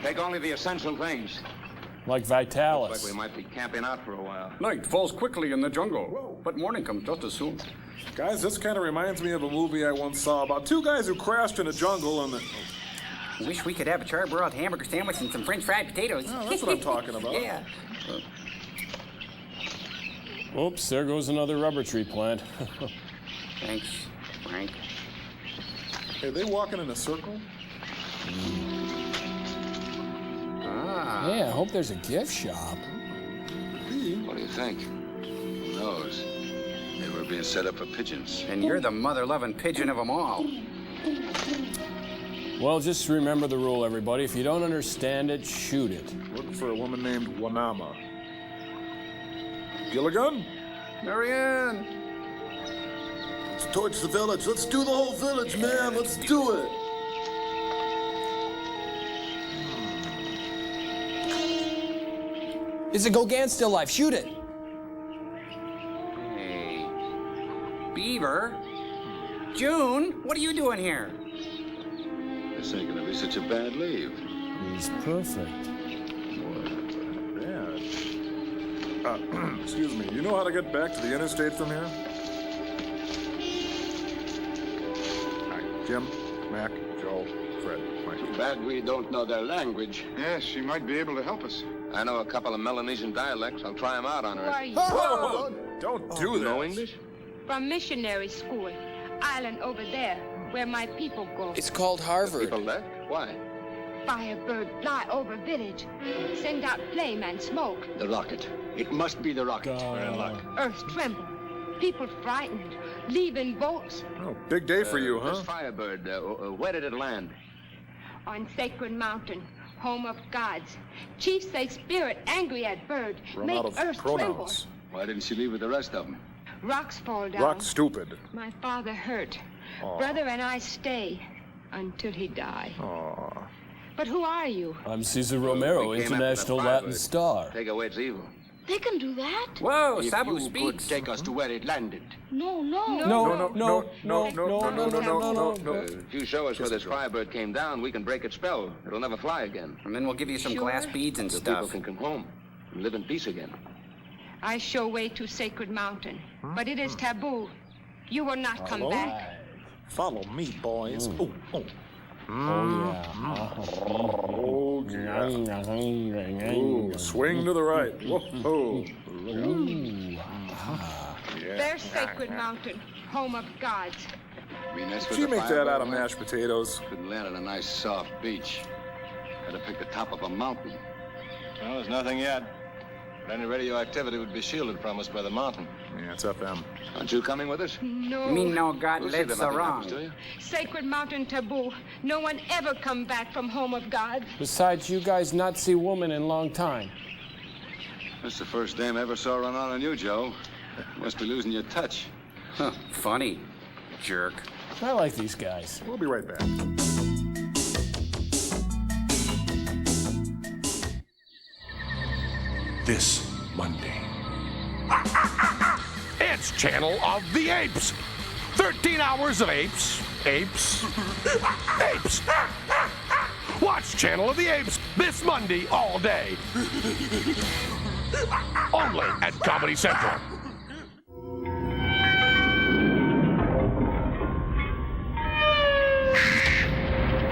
Take only the essential things. Like Looks like Vitalis. we might be camping out for a while. Night falls quickly in the jungle, but morning comes just as soon. Guys, this kind of reminds me of a movie I once saw about two guys who crashed in a jungle and... Wish we could have a charbroiled hamburger sandwich and some French fried potatoes. Oh, that's what I'm talking about. Yeah. Oops, there goes another rubber tree plant. Thanks, Frank. Hey, are they walking in a circle? Ah. Hey, I hope there's a gift shop. What do you think? Who knows? Maybe we're being set up for pigeons. And you're the mother-loving pigeon of them all. Well, just remember the rule, everybody. If you don't understand it, shoot it. Looking for a woman named Wanama. Gilligan? Marianne! Let's torch the village. Let's do the whole village, man. Let's do it. Is the Gogan still alive? Shoot it! Hey. Beaver? June, what are you doing here? What's taking to be such a bad leave? He's perfect. Bad. Excuse me. You know how to get back to the interstate from here? Hi, Jim, Mac, Joe, Fred, Mike. Too bad we don't know their language. Yes, she might be able to help us. I know a couple of Melanesian dialects. I'll try them out on her. Who are you? Whoa! Don't do that. Know English? From missionary school. Island over there, where my people go. It's called Harvard. People left? Why? Firebird fly over village. Send out flame and smoke. The rocket. It must be the rocket. We're in luck. Earth tremble. People frightened. Leaving boats. Oh, big day for you, huh? This Firebird, where did it land? On Sacred Mountain, home of gods. Chiefs say spirit angry at bird. Run Make out of earth tremble. pronouns. Why didn't she leave with the rest of them? Rocks fall down. Rock stupid. My father hurt. Aw. Brother and I stay until he die. Aw. But who are you? I'm Cesar Romero, We came after International the Latin Firebird. Star. Take away its evil. They can do that? Whoa, If Sabu you speaks. could take us to where it landed. No. If you show us where this Firebird came down, we can break its spell. It'll never fly again. And then we'll give you some Sure. glass beads and The stuff. people can come home and live in peace again. I show way to Sacred Mountain, but it is taboo. You will not come Hello? back. Follow me, boys. Oh, oh. Oh, yeah. Ooh, swing to the right. Whoa. There's Sacred Mountain, home of gods. I mean, that's where She the make that out of Firebird mashed potatoes. couldn't land on a nice soft beach. Had to pick the top of a mountain. Well, there's nothing yet. But any radioactivity would be shielded from us by the mountain. Yeah, it's FM. Aren't you coming with us? No. Me no God We'll see lives that nothing around. happens to you. Sacred Mountain taboo. No one ever come back from home of God. Besides, you guys not see woman in long time. That's the first dame I ever saw run on you, Joe. You must be losing your touch. Huh, funny. Jerk. I like these guys. We'll be right back. This Monday. It's Channel of the Apes. 13 hours of apes. Apes. Apes. Watch Channel of the Apes this Monday all day. Only at Comedy Central.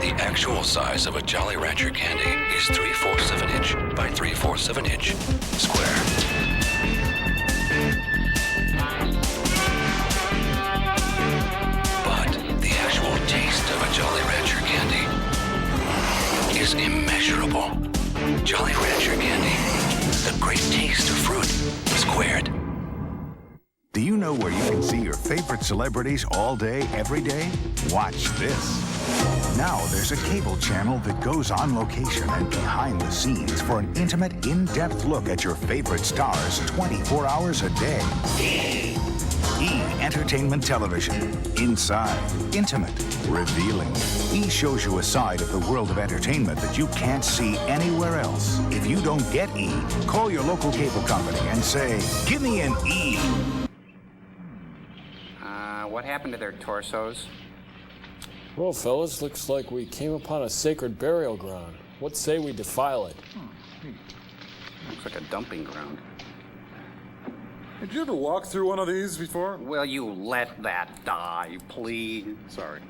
The actual size of a Jolly Rancher candy is 3/4 of an inch by 3/4 of an inch square. But the actual taste of a Jolly Rancher candy is immeasurable. Jolly Rancher candy, the great taste of fruit squared. Do you know where you can see your favorite celebrities all day, every day? Watch this. Now there's a cable channel that goes on location and behind the scenes for an intimate, in-depth look at your favorite stars 24 hours a day. E! Entertainment Television. Inside. Intimate. Revealing. E! shows you a side of the world of entertainment that you can't see anywhere else. If you don't get E! call your local cable company and say, "Give me an E!" What happened to their torsos? Well, fellas, looks like we came upon a sacred burial ground. What say we defile it? Looks like a dumping ground. Did you ever walk through one of these before? Will you let that die, please? Sorry.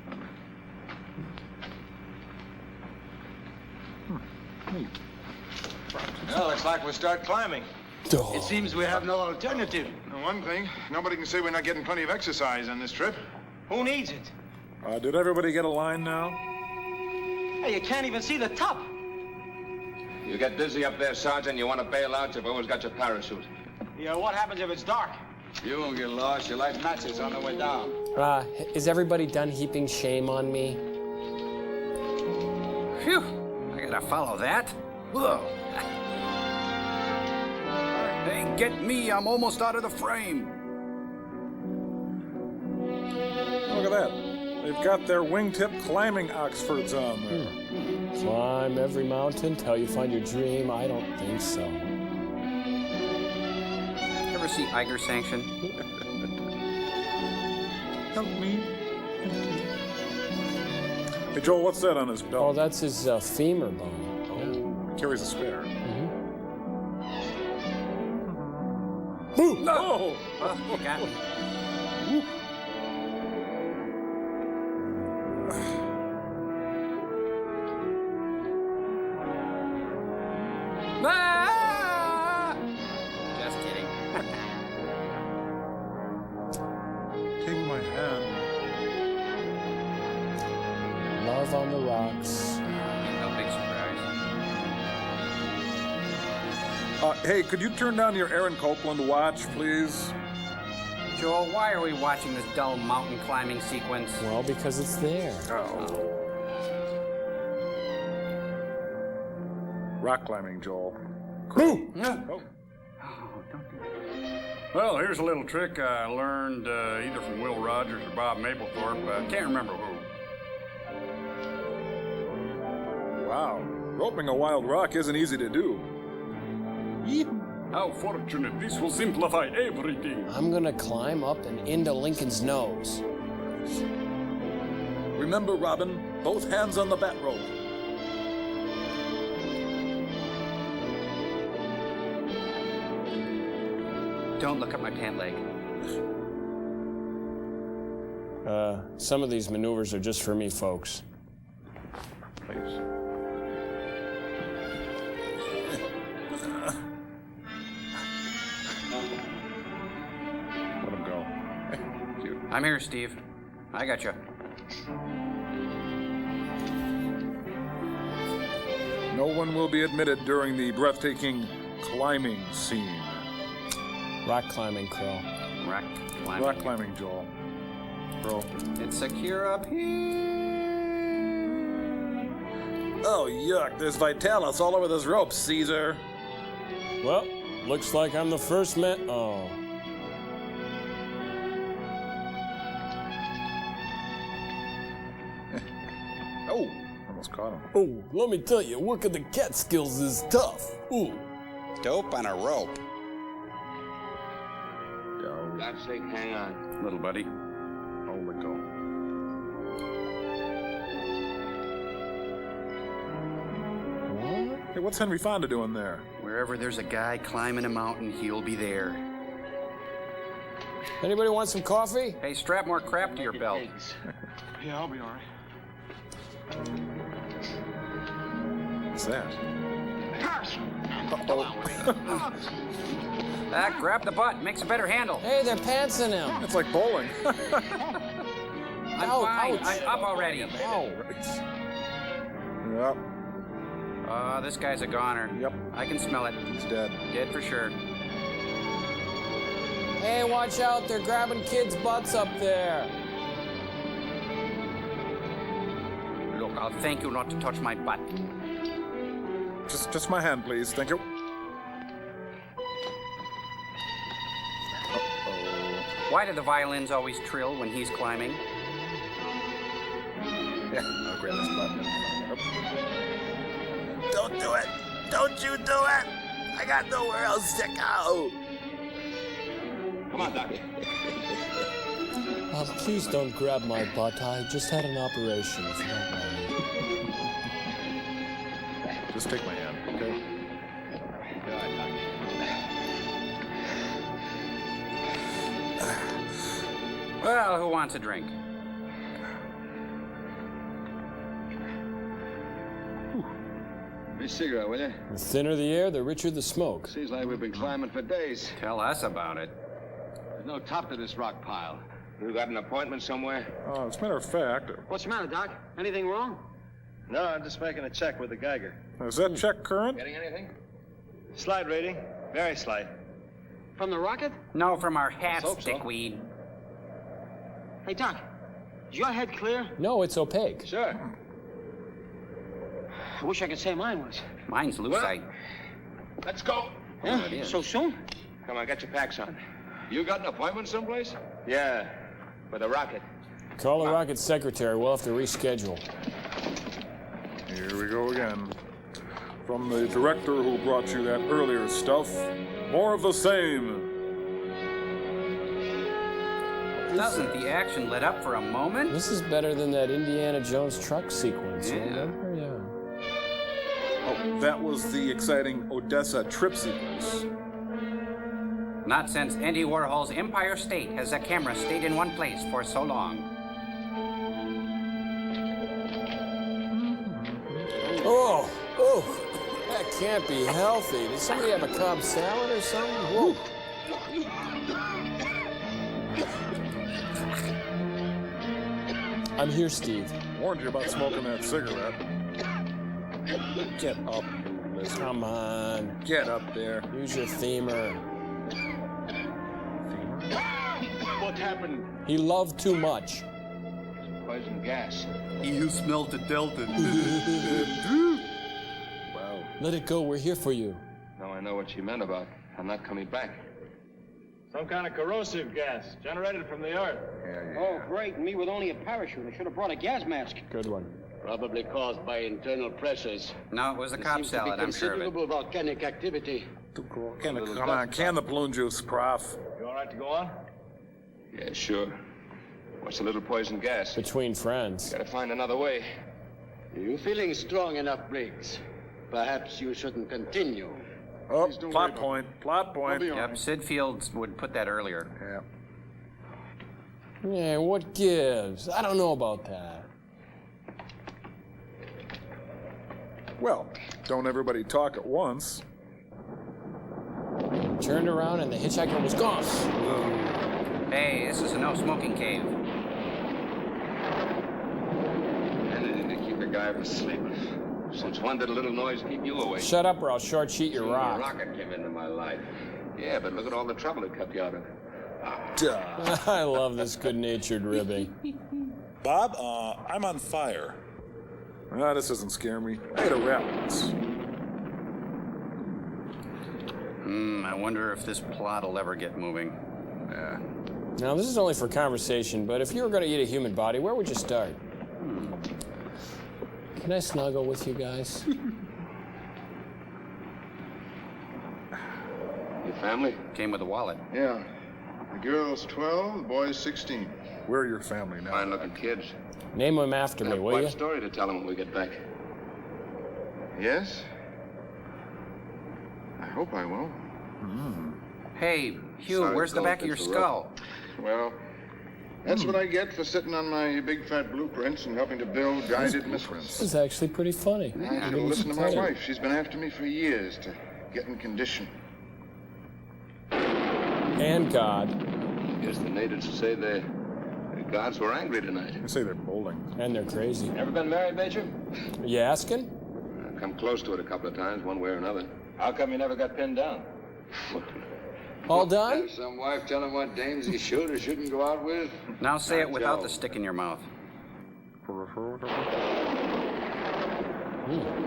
Well, looks like we'll start climbing. It seems we have no alternative. One thing, nobody can say we're not getting plenty of exercise on this trip. Who needs it? Did everybody get a line now? Hey, you can't even see the top. You get dizzy up there, Sergeant, you want to bail out, you've always got your parachute. Yeah, what happens if it's dark? You won't get lost. You light matches on the way down. Is everybody done heaping shame on me? Phew! I gotta follow that. Whoa! Hey, get me! I'm almost out of the frame. Look at that. They've got their wingtip climbing Oxfords on there. Climb every mountain till you find your dream? I don't think so. Ever see Iger Sanction? Help me. Hey, Joel, what's that on his belt? Oh, that's his femur bone. Oh, he carries a spare. Boo! No! You got me. Ah! Just kidding. Take my hand. Love on the rocks. No big surprise. Hey, could you turn down your Aaron Copland watch, please? Joel, why are we watching this dull mountain climbing sequence? Well, because it's there. Oh. Rock climbing, Joel. Boo! Oh. Well, here's a little trick I learned either from Will Rogers or Bob Mapplethorpe. I can't remember who. Wow. Roping a wild rock isn't easy to do. How fortunate. This will simplify everything. I'm gonna climb up and into Lincoln's nose. Remember, Robin, both hands on the bat rope. Don't look at my pant leg. Some of these maneuvers are just for me, folks. Please. Let him go. Cute. I'm here, Steve. I got you. No one will be admitted during the breathtaking climbing scene. Rock climbing, Crow. Rock climbing. Rock climbing, Joel. Bro. It's secure up here. Oh, yuck. There's Vitalis all over this rope, Caesar. Well, looks like I'm the first man. Oh. Oh, almost caught him. Oh, let me tell you, working the Catskills is tough. Ooh. Dope on a rope. Go. God's sake, hang on. Little buddy. Oh, let go. What? Hey, what's Henry Fonda doing there? Wherever there's a guy climbing a mountain, he'll be there. Anybody want some coffee? Hey, strap more crap to your belt. Yeah, I'll be all right. What's that? Grab the butt. Makes a better handle. Hey, they're pantsing him. It's like bowling. I'm fine. I'm up already. Ow. Yep. This guy's a goner. Yep. I can smell it. He's dead. Dead for sure. Hey, watch out. They're grabbing kids' butts up there. Look, I'll thank you not to touch my butt. Just my hand, please. Thank you. Why do the violins always trill when he's climbing? Yeah, I'll grab this button. Don't do it! Don't you do it! I got nowhere else to go! Come on, Doctor. Please don't grab my butt. I just had an operation, if you don't mind. Just take my hand, okay? Well, who wants a drink? Be cigarette, will you? The thinner the air, the richer the smoke. Seems like we've been climbing for days. Tell us about it. There's no top to this rock pile. You got an appointment somewhere? As a matter of fact, What's the matter, Doc? Anything wrong? No, I'm just making a check with the Geiger. is that check current? Getting anything? Slight reading. Very slight. From the rocket? No, from our hat, Hope so. stickweed. Hey, Doc, is your head clear? No, it's opaque. Sure. I wish I could say mine was. Mine's lucite. Let's go. Yeah, it is. so soon? Come on, get your packs on. You got an appointment someplace? Yeah. For the rocket. Call the rocket secretary. We'll have to reschedule. Here we go again. From the director who brought you that earlier stuff, more of the same. Doesn't the action let up for a moment? This is better than that Indiana Jones truck sequence, Yeah. remember? Yeah. Oh, that was the exciting Odessa trip sequence. Not since Andy Warhol's Empire State has a camera stayed in one place for so long. Oh, that can't be healthy. Did somebody have a Cobb salad or something? Whoa. I'm here, Steve. Warned you about smoking that cigarette. Get up. Come on. Get up there. Use your femur. What happened? He loved too much. Poison gas. He who smelt the Delta. Wow. Let it go. We're here for you. Now I know what she meant about I'm not coming back. Some kind of corrosive gas generated from the earth. Oh, great. And me with only a parachute. I should have brought a gas mask. Good one. Probably caused by internal pressures. No, it was a Cobb salad, I'm sure of it. Considerable volcanic activity. Come on, can the balloon juice, Prof. You all right to go on? Yeah, sure. What's a little poison gas? Between friends. Gotta find another way. You feeling strong enough, Briggs? Perhaps you shouldn't continue. Oh, plot point. Yep, Sid Fields would put that earlier. Yeah. Yeah, what gives? I don't know about that. Well, don't everybody talk at once. Turned around and the hitchhiker was gone. Hey, this is a no-smoking cave. Anything to keep a guy from sleeping. Since when did a little noise keep you awake? Shut up or I'll short sheet your rock. A rocket came into my life. Yeah, but look at all the trouble it kept you out of. Duh. I love this good-natured ribbing. Bob, I'm on fire. Ah, this doesn't scare me. I had a rat once. I wonder if this plot will ever get moving. Yeah. Now, this is only for conversation, but if you were going to eat a human body, where would you start? Can I snuggle with you guys? Your family? Came with a wallet. Yeah. The girl's 12, the boy's 16. We're your family now. Fine-looking kids. Name them after me, will Quite you? a story to tell them when we get back. Yes? I hope I will. Hey, Hugh, Sorry, where's the back of your Colton, skull? Well, that's what I get for sitting on my big fat blueprints and helping to build guided missiles. This is actually pretty funny. I gotta listen to my wife. She's been after me for years to get in condition. And God. Guess the natives say the gods were angry tonight. They say they're bowling. And they're crazy. Ever been married, Major? You asking? I've come close to it a couple of times, one way or another. How come you never got pinned down? All done? Have some wife tell him what dames he should or shouldn't go out with? Now say it without the stick in your mouth.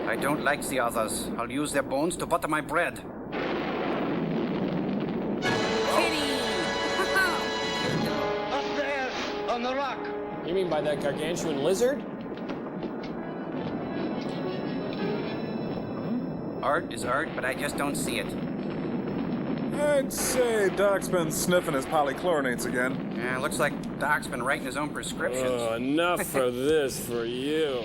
I don't like the others. I'll use their bones to butter my bread. Up there, on the rock. You mean by that gargantuan lizard? Art is art, but I just don't see it. I'd say Doc's been sniffing his polychlorinates again. Yeah, looks like Doc's been writing his own prescriptions. Oh, enough for this for you.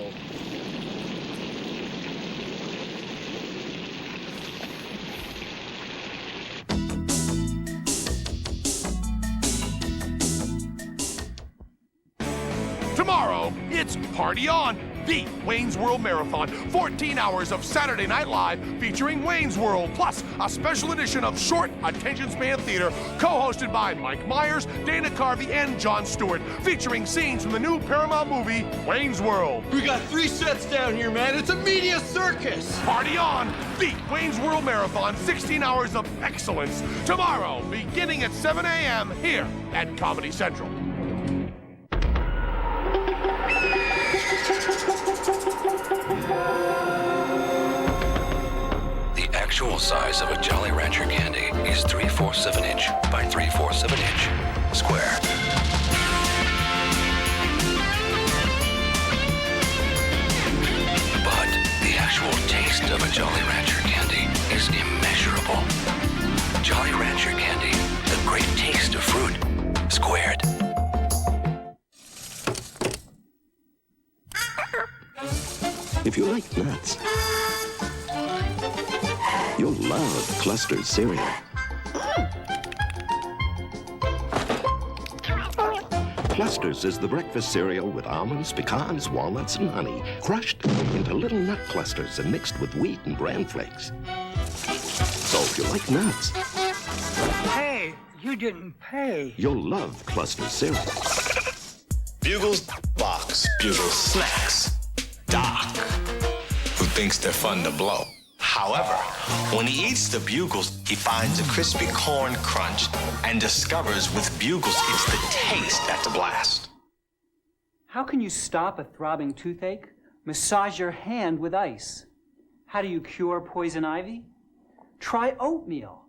Tomorrow, it's Party On, the Wayne's World Marathon. 14 hours of Saturday Night Live featuring Wayne's World, plus a special edition of short attention span theater co-hosted by Mike Myers, Dana Carvey, and Jon Stewart, featuring scenes from the new Paramount movie, Wayne's World. We got 3 sets down here, man. It's a media circus. Party On, the Wayne's World Marathon, 16 hours of excellence. Tomorrow, beginning at 7 a.m. here at Comedy Central. The actual size of a Jolly Rancher candy is 3/4 of an inch by 3/4 of an inch square. But the actual taste of a Jolly Rancher candy is immeasurable. Jolly Rancher candy, the great taste of fruit, squared. if you like nuts, you'll love Cluster's cereal. Clusters is the breakfast cereal with almonds, pecans, walnuts, and honey, crushed into little nut clusters and mixed with wheat and bran flakes. So if you like nuts, Hey, you didn't pay. you'll love Cluster's cereal. Bugles box, Bugles snacks. Doc, who thinks they're fun to blow. However, when he eats the Bugles, he finds a crispy corn crunch and discovers with Bugles it's the taste that's a blast. How can you stop a throbbing toothache? Massage your hand with ice. How do you cure poison ivy? Try oatmeal.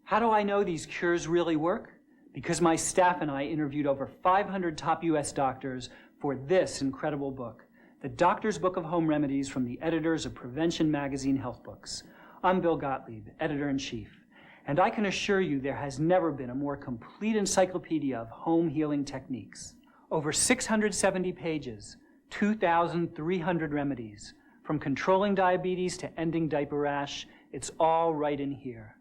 How do I know these cures really work? Because my staff and I interviewed over 500 top U.S. doctors for this incredible book, The Doctor's Book of Home Remedies from the editors of Prevention Magazine Health Books. I'm Bill Gottlieb, editor-in-chief, and I can assure you there has never been a more complete encyclopedia of home healing techniques. Over 670 pages, 2,300 remedies. From controlling diabetes to ending diaper rash, it's all right in here.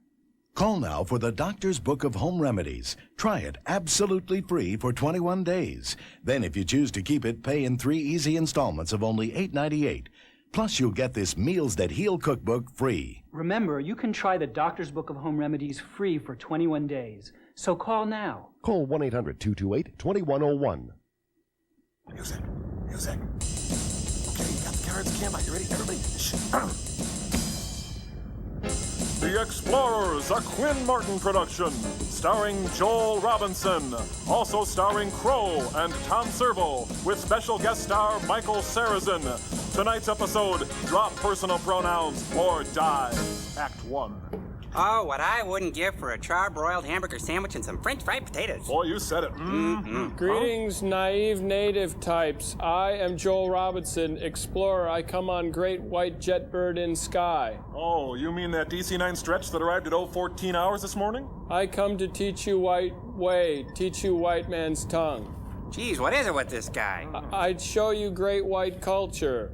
Call now for the Doctor's Book of Home Remedies. Try it absolutely free for 21 days. Then if you choose to keep it, pay in 3 easy installments of only $8.98. Plus, you'll get this Meals That Heal cookbook free. Remember, you can try the Doctor's Book of Home Remedies free for 21 days. So call now. Call 1-800-228-2101. Music. Okay, you got the carrots, camera. You ready? Everybody. The Explorers, a Quinn Martin production, starring Joel Robinson, also starring Crow and Tom Servo, with special guest star Michael Sarrazin. Tonight's episode, Drop Personal Pronouns or Die, Act 1. Oh, what I wouldn't give for a charbroiled hamburger sandwich and some French fried potatoes. Boy, you said it. Greetings, naive native types. I am Joel Robinson, explorer. I come on great white jetbird in sky. Oh, you mean that DC-9 stretch that arrived at 014 hours this morning? I come to teach you white way, teach you white man's tongue. Geez, what is it with this guy? I'd show you great white culture.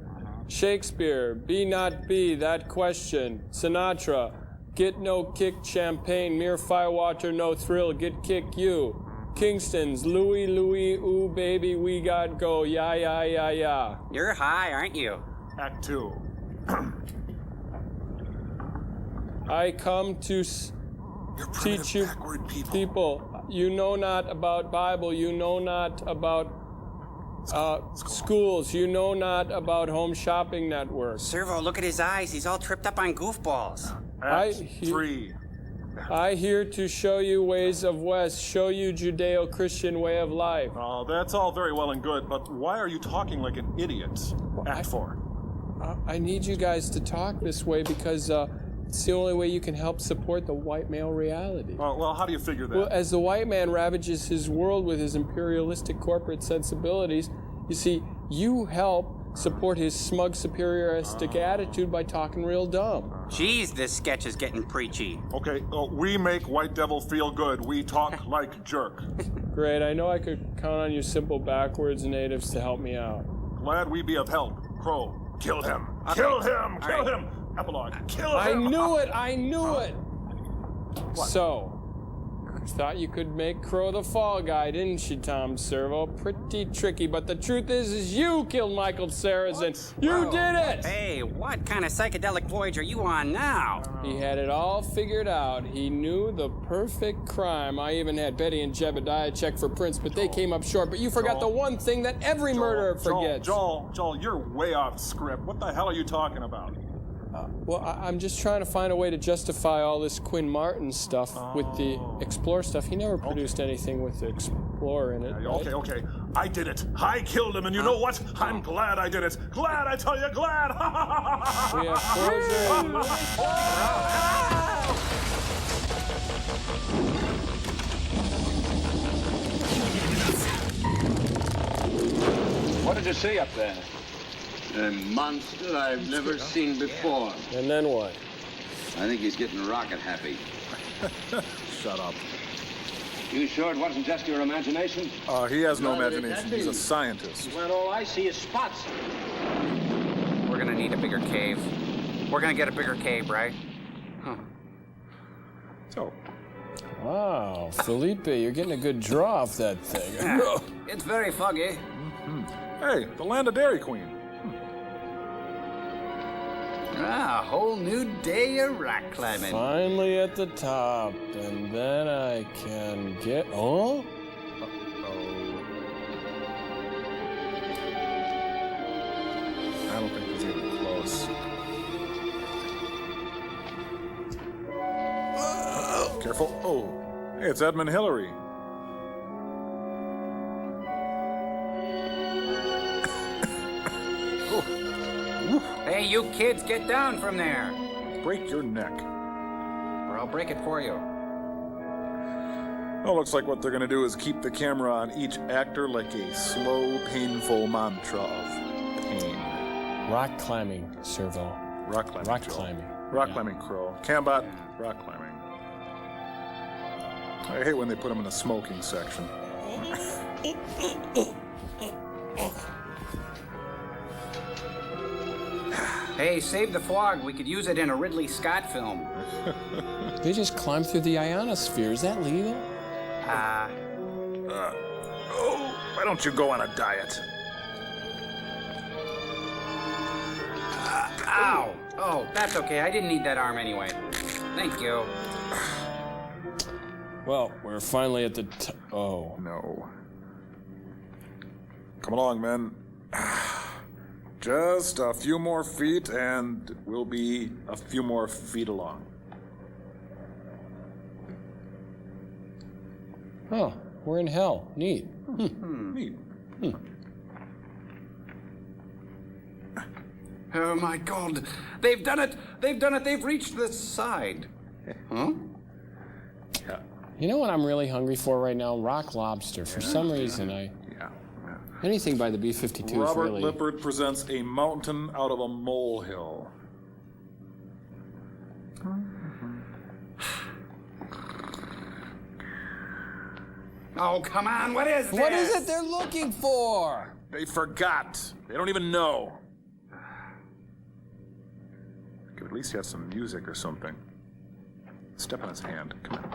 Shakespeare, be not be, that question. Sinatra, get no kick champagne, mere firewater, no thrill, get kick you. Kingston's, Louie, ooh, baby, we got go, ya, ya, ya, ya. You're high, aren't you? Act 2. I come to teach you people. You know not about Bible, you know not about schools, you know not about home shopping networks. Servo, look at his eyes. He's all tripped up on goofballs. Act 3. I here to show you ways of West, show you Judeo-Christian way of life. Oh, that's all very well and good, but why are you talking like an idiot? Act 4. I need you guys to talk this way because it's the only way you can help support the white male reality. Oh, well, how do you figure that? Well, as the white man ravages his world with his imperialistic corporate sensibilities, you see, you help support his smug superioristic attitude by talking real dumb. Geez, this sketch is getting preachy. Okay, we make White Devil feel good. We talk like jerk. Great, I know I could count on you simple backwards natives to help me out. Glad we be of help. Crow, kill him. Okay. Kill him! Kill him! Epilogue, kill him! I knew it! What? So, thought you could make Crow the fall guy, didn't you, Tom Servo? Pretty tricky, but the truth is you killed Michael Sarrazin. You did it! Hey, what kind of psychedelic voyage are you on now? He had it all figured out. He knew the perfect crime. I even had Betty and Jebediah check for prints, but they came up short. But you forgot the one thing that every murderer forgets. Joel, you're way off script. What the hell are you talking about? Well, I'm just trying to find a way to justify all this Quinn Martin stuff with the Explorer stuff. He never produced anything with the Explorer in it. Right? Okay. I did it. I killed him, and you know what? I'm glad I did it. Glad, I tell you, glad! We have closure. What did you see up there? A monster I've never seen before. And then what? I think he's getting rocket happy. Shut up. You sure it wasn't just your imagination? He has no imagination. He's a scientist. Well, all I see is spots. We're gonna need a bigger cave. We're gonna get a bigger cave, right? Huh. So. Wow, Felipe, you're getting a good draw off that thing. It's very foggy. Hey, the land of Dairy Queen. Ah, a whole new day of rock climbing. Finally at the top, and then I can get... Oh? I don't think he's even close. Careful. Oh, hey, it's Edmund Hillary. Hey, you kids, get down from there. Break your neck. Or I'll break it for you. Well, looks like what they're gonna do is keep the camera on each actor like a slow, painful mantra of pain. Rock climbing, Servo. Rock climbing. Rock Joe. climbing. Rock climbing, Crow. Cambot, rock climbing. I hate when they put them in the smoking section. Hey, save the fog. We could use it in a Ridley Scott film. They just climbed through the ionosphere. Is that legal? Why don't you go on a diet? Ow! Oh, that's okay. I didn't need that arm anyway. Thank you. Well, we're finally at the Oh. No. Come along, men. Just a few more feet and we'll be a few more feet along. Oh, we're in hell. Neat. Neat. Oh my God! They've done it! They've done it! They've reached the side. Huh? Yeah. You know what I'm really hungry for right now? Rock lobster. For some reason, anything by the B-52 is Robert really... Lippert presents a mountain out of a molehill. Oh, come on, what is this? What is it they're looking for? They forgot. They don't even know. Could at least have some music or something. Step on his hand. Come on.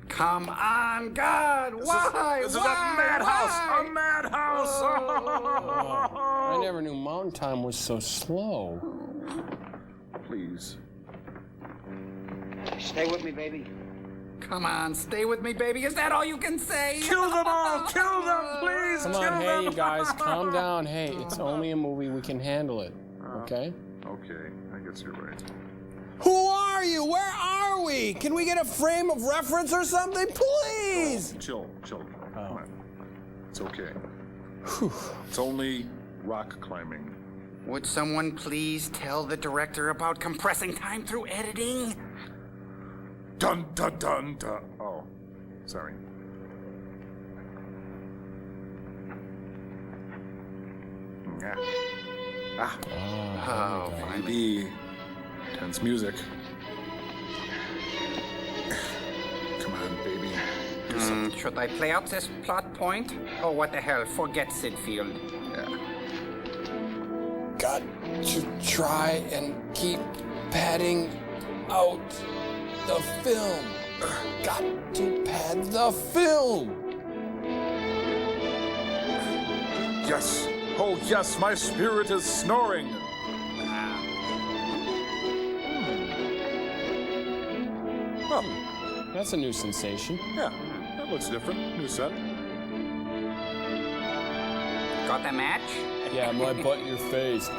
Come on, God! Why? This is a madhouse! A madhouse! I never knew mountain time was so slow. Please. Stay with me, baby. Come on, stay with me, baby. Is that all you can say? Kill them all! Kill them, please! Come on, hey, you guys, calm down. Hey, it's only a movie. We can handle it. Okay? Okay, I guess you're right. Who are you? Where are we? Can we get a frame of reference or something, please? Chill. Come on. It's okay. It's only rock climbing. Would someone please tell the director about compressing time through editing? Dun, dun, dun, dun. Oh, sorry. Oh, finally. Tense music. Come on, baby. Should I play out this plot point? Oh, what the hell? Forget Sid Field. Yeah. Got to try and keep padding out the film. Got to pad the film. Yes. Oh, yes, my spirit is snoring. Well, that's a new sensation. Yeah, that looks different. New set. Got the match? Yeah, my butt in your face.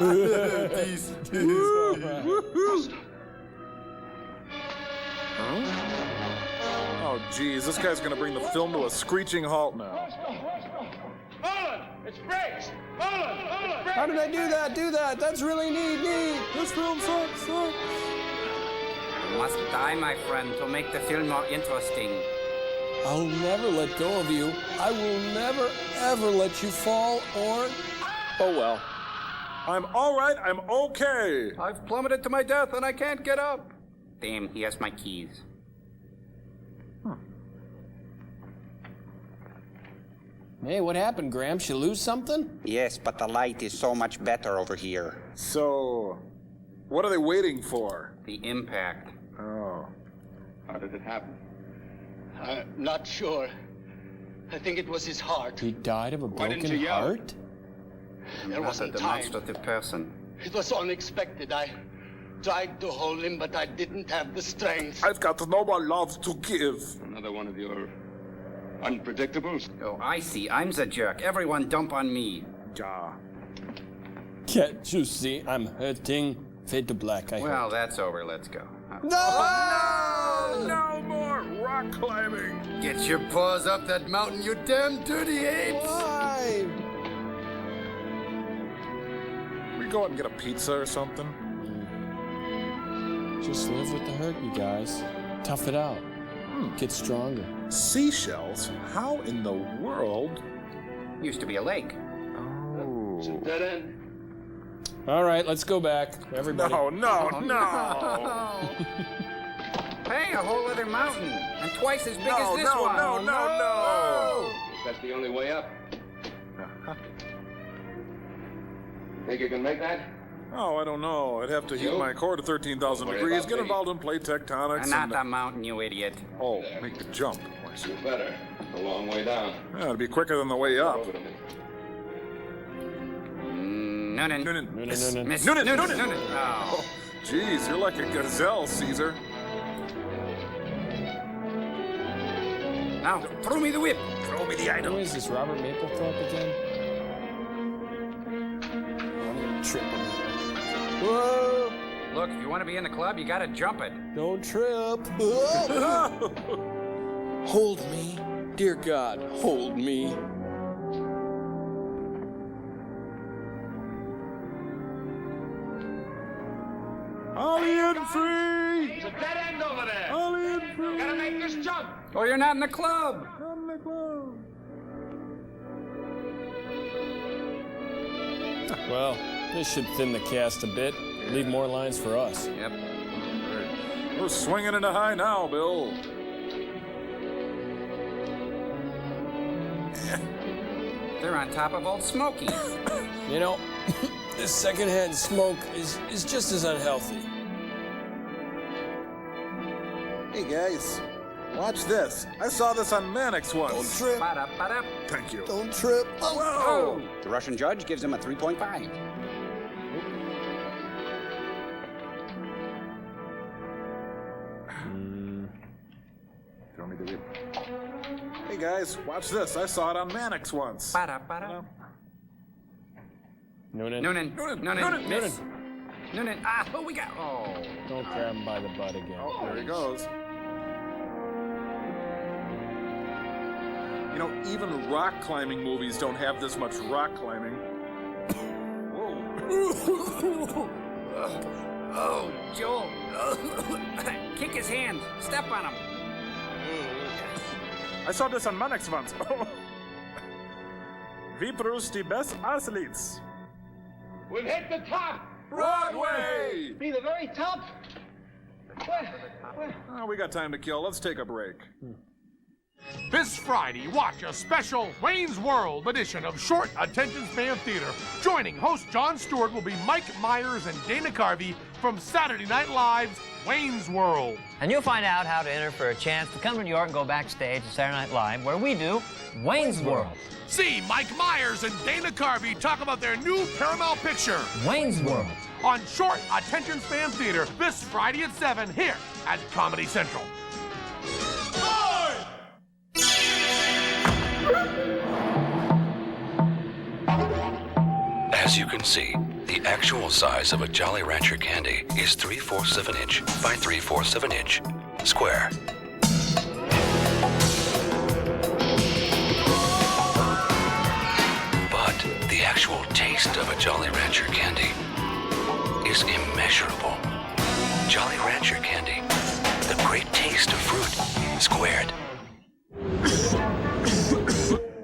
Oh, geez, this guy's gonna bring the film to a screeching halt now. Mullen, it's brakes! Mullen, it's brakes! How did I do that? That's really neat. This film sucks. You must die, my friend, to make the film more interesting. I'll never let go of you. I will never, ever let you fall or... Oh, well. I'm all right. I'm okay. I've plummeted to my death and I can't get up. Damn, he has my keys. Hey, what happened, Gramps? You lose something? Yes, but the light is so much better over here. So, what are they waiting for? The impact. Oh. How did it happen? I'm not sure. I think it was his heart. He died of a Why didn't broken you yell? heart? There Not a wasn't time. demonstrative person. It was unexpected. I tried to hold him, but I didn't have the strength. I've got no more love to give. Another one of your unpredictables? Oh, I see. I'm the jerk. Everyone dump on me. Ja. Can't you see I'm hurting? Fade to black, I Well, hope. that's over. Let's go. No! No more rock climbing! Get your paws up that mountain, you damn dirty apes! Why? We go out and get a pizza or something? Just live with the hurt, you guys. Tough it out. Get stronger. Seashells? How in the world? Used to be a lake. Oh. It's a dead end. All right, let's go back. Everybody. No. Hey, a whole other mountain. And twice as big as this one. No. That's the only way up. Think you can make that? Oh, I don't know. I'd have to heat my core to 13,000 Don't worry degrees, about get me. involved in plate tectonics, Not and... the mountain, you idiot. Oh, make the jump. You better. It's a long way down. Yeah, it'd be quicker than the way up. Over to me. Noonan. Miss. Miss. Noonan. Oh. Jeez, you're like a gazelle, Caesar. Now, throw me the whip. Throw me the item. Who is this, Robert Mapplethorpe again? I'm gonna trip him. Whoa! Look, if you want to be in the club, you gotta jump it. Don't trip. Hold me. Dear God, hold me. Ollie in free! It's a dead end over there. Ollie in free! Gotta make this jump. Oh, you're not in the club. Not in the club. Well, this should thin the cast a bit. Leave more lines for us. Yep. We're swinging into high now, Bill. They're on top of old Smokey. You know, this secondhand smoke is just as unhealthy. Hey, guys. Watch this. I saw this on Mannix once. Don't trip. Ba-da-ba-da. Thank you. Don't trip. Whoa! The Russian judge gives him a 3.5. Throw me the whip. Hey, guys. Watch this. I saw it on Mannix once. Ba-da-ba-da. Noonan. Miss. Noonan. Ah, who we got? Oh. Don't grab him by the butt again. Oh, there he goes. You know, even rock climbing movies don't have this much rock climbing. Whoa. Oh, Joel. Kick his hand. Step on him. I saw this on Mannix once. Wie produce die best athletes? We've hit the top. Broadway! Be the very top. Oh, we got time to kill. Let's take a break. This Friday, watch a special Wayne's World edition of Short Attention Span Theater. Joining host Jon Stewart will be Mike Myers and Dana Carvey from Saturday Night Live's Wayne's World. And you'll find out how to enter for a chance to come to New York and go backstage at Saturday Night Live, where we do Wayne's World. See Mike Myers and Dana Carvey talk about their new Paramount picture, Wayne's World. on Short Attention Span Theater this Friday at 7 here at Comedy Central. As you can see, the actual size of a Jolly Rancher candy is 3/4 of an inch by 3/4 of an inch square. But the actual taste of a Jolly Rancher candy is immeasurable. Jolly Rancher candy, the great taste of fruit squared.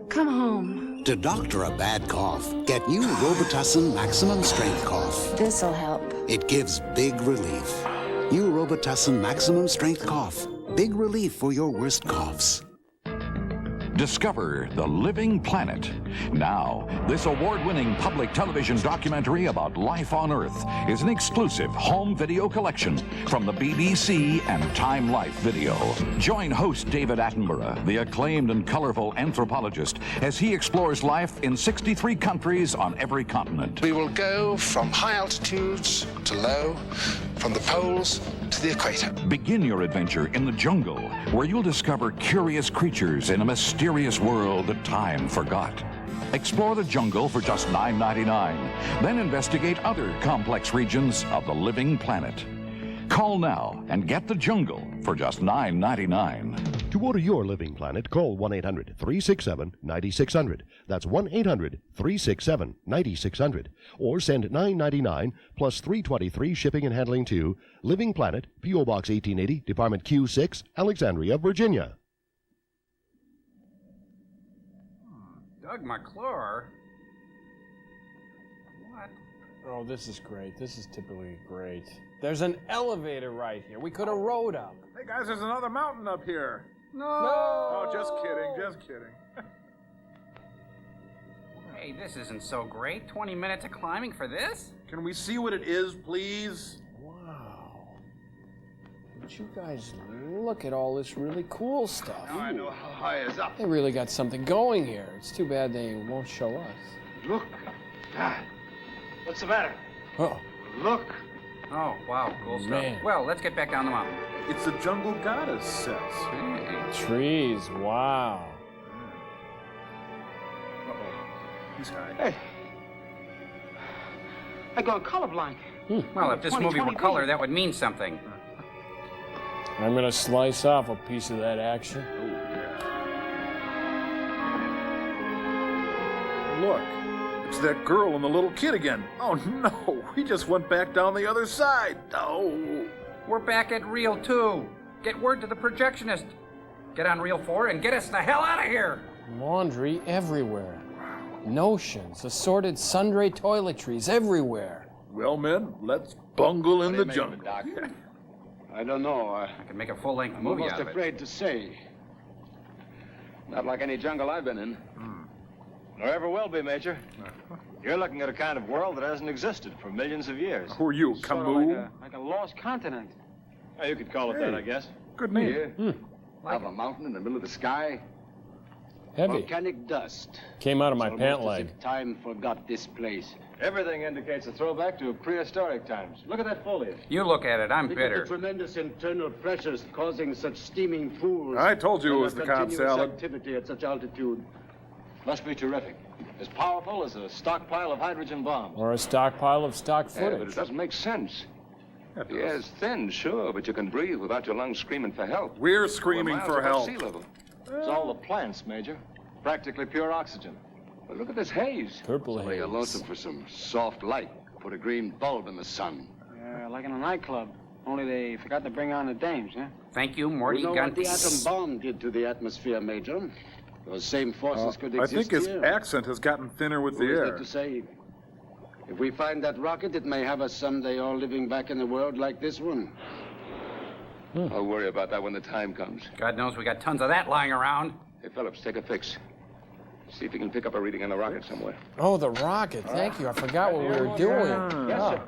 Come home. To doctor a bad cough, get new Robitussin Maximum Strength Cough. This'll help. It gives big relief. New Robitussin Maximum Strength Cough. Big relief for your worst coughs. Discover the living planet. Now, this award-winning public television documentary about life on Earth is an exclusive home video collection from the BBC and Time Life Video. Join host David Attenborough, the acclaimed and colorful anthropologist, as he explores life in 63 countries on every continent. We will go from high altitudes to low, from the poles to the equator. Begin your adventure in the jungle, where you'll discover curious creatures in a mysterious world that time forgot. Explore the jungle for just $9.99. Then investigate other complex regions of the living planet. Call now and get the jungle for just $9.99. To order your living planet, call 1-800-367-9600. That's 1-800-367-9600. Or send $9.99 plus $3.23 shipping and handling to Living Planet, P.O. Box 1880, Department Q6, Alexandria, Virginia. Doug McClure? What? Oh, this is great. This is typically great. There's an elevator right here. We could have rode up. Hey guys, there's another mountain up here. No! Oh, just kidding, just kidding. Hey, this isn't so great. 20 minutes of climbing for this? Can we see what it is, please? Wow. Would you guys look at all this really cool stuff? Now I know how high is up. They really got something going here. It's too bad they won't show us. Look. God. What's the matter? Oh. Look. Oh, wow, cool stuff. Man. Well, let's get back down the mountain. It's the jungle goddess says. Trees, wow. He's high. Hey. I gone colorblind. Well, if this movie were color, that would mean something. I'm gonna slice off a piece of that action. Look, it's that girl and the little kid again. Oh no, he just went back down the other side. Oh. We're back at Reel 2. Get word to the projectionist. Get on Reel 4 and get us the hell out of here. Laundry everywhere. Notions, assorted sundry toiletries everywhere. Well, men, let's bungle in the jungle. I don't know. I could make a full-length I'm movie almost out of it. afraid to say. Not like any jungle I've been in. Nor ever will be, Major. You're looking at a kind of world that hasn't existed for millions of years. Who are you, Sort of Camus? like a lost continent. You could call it that, I guess. Good name. Here, have a mountain in the middle of the sky. Heavy. Volcanic dust. Came out of my It's pant almost as leg. if time forgot this place. Everything indicates a throwback to prehistoric times. Look at that foliage. You look at it, I'm Think of bitter. the tremendous internal pressures causing such steaming pools. I told you it and was the Cobb continuous salad. activity at such altitude. Must be terrific. As powerful as a stockpile of hydrogen bombs. Or a stockpile of stock Yeah, footage. but it doesn't make sense. The air is thin, sure, but you can breathe without your lungs screaming for help. We're screaming for help. Sea level. It's all the plants, Major. Practically pure oxygen. But look at this haze. Purple Somebody haze. lonesome for some soft light. Put a green bulb in the sun. Like in a nightclub. Only they forgot to bring on the dames, huh? Thank you, Morty You know what the atom Guntz. bomb did to the atmosphere, Major? Those same forces could I exist think his here. accent has gotten thinner with the Who is air. that to say? If we find that rocket, it may have us someday all living back in a world like this one. I'll worry about that when the time comes. God knows we got tons of that lying around. Hey, Phillips, take a fix. See if you can pick up a reading on the rocket somewhere. Oh, the rocket. Thank you. I forgot what we were doing. Yes, Oh. sir.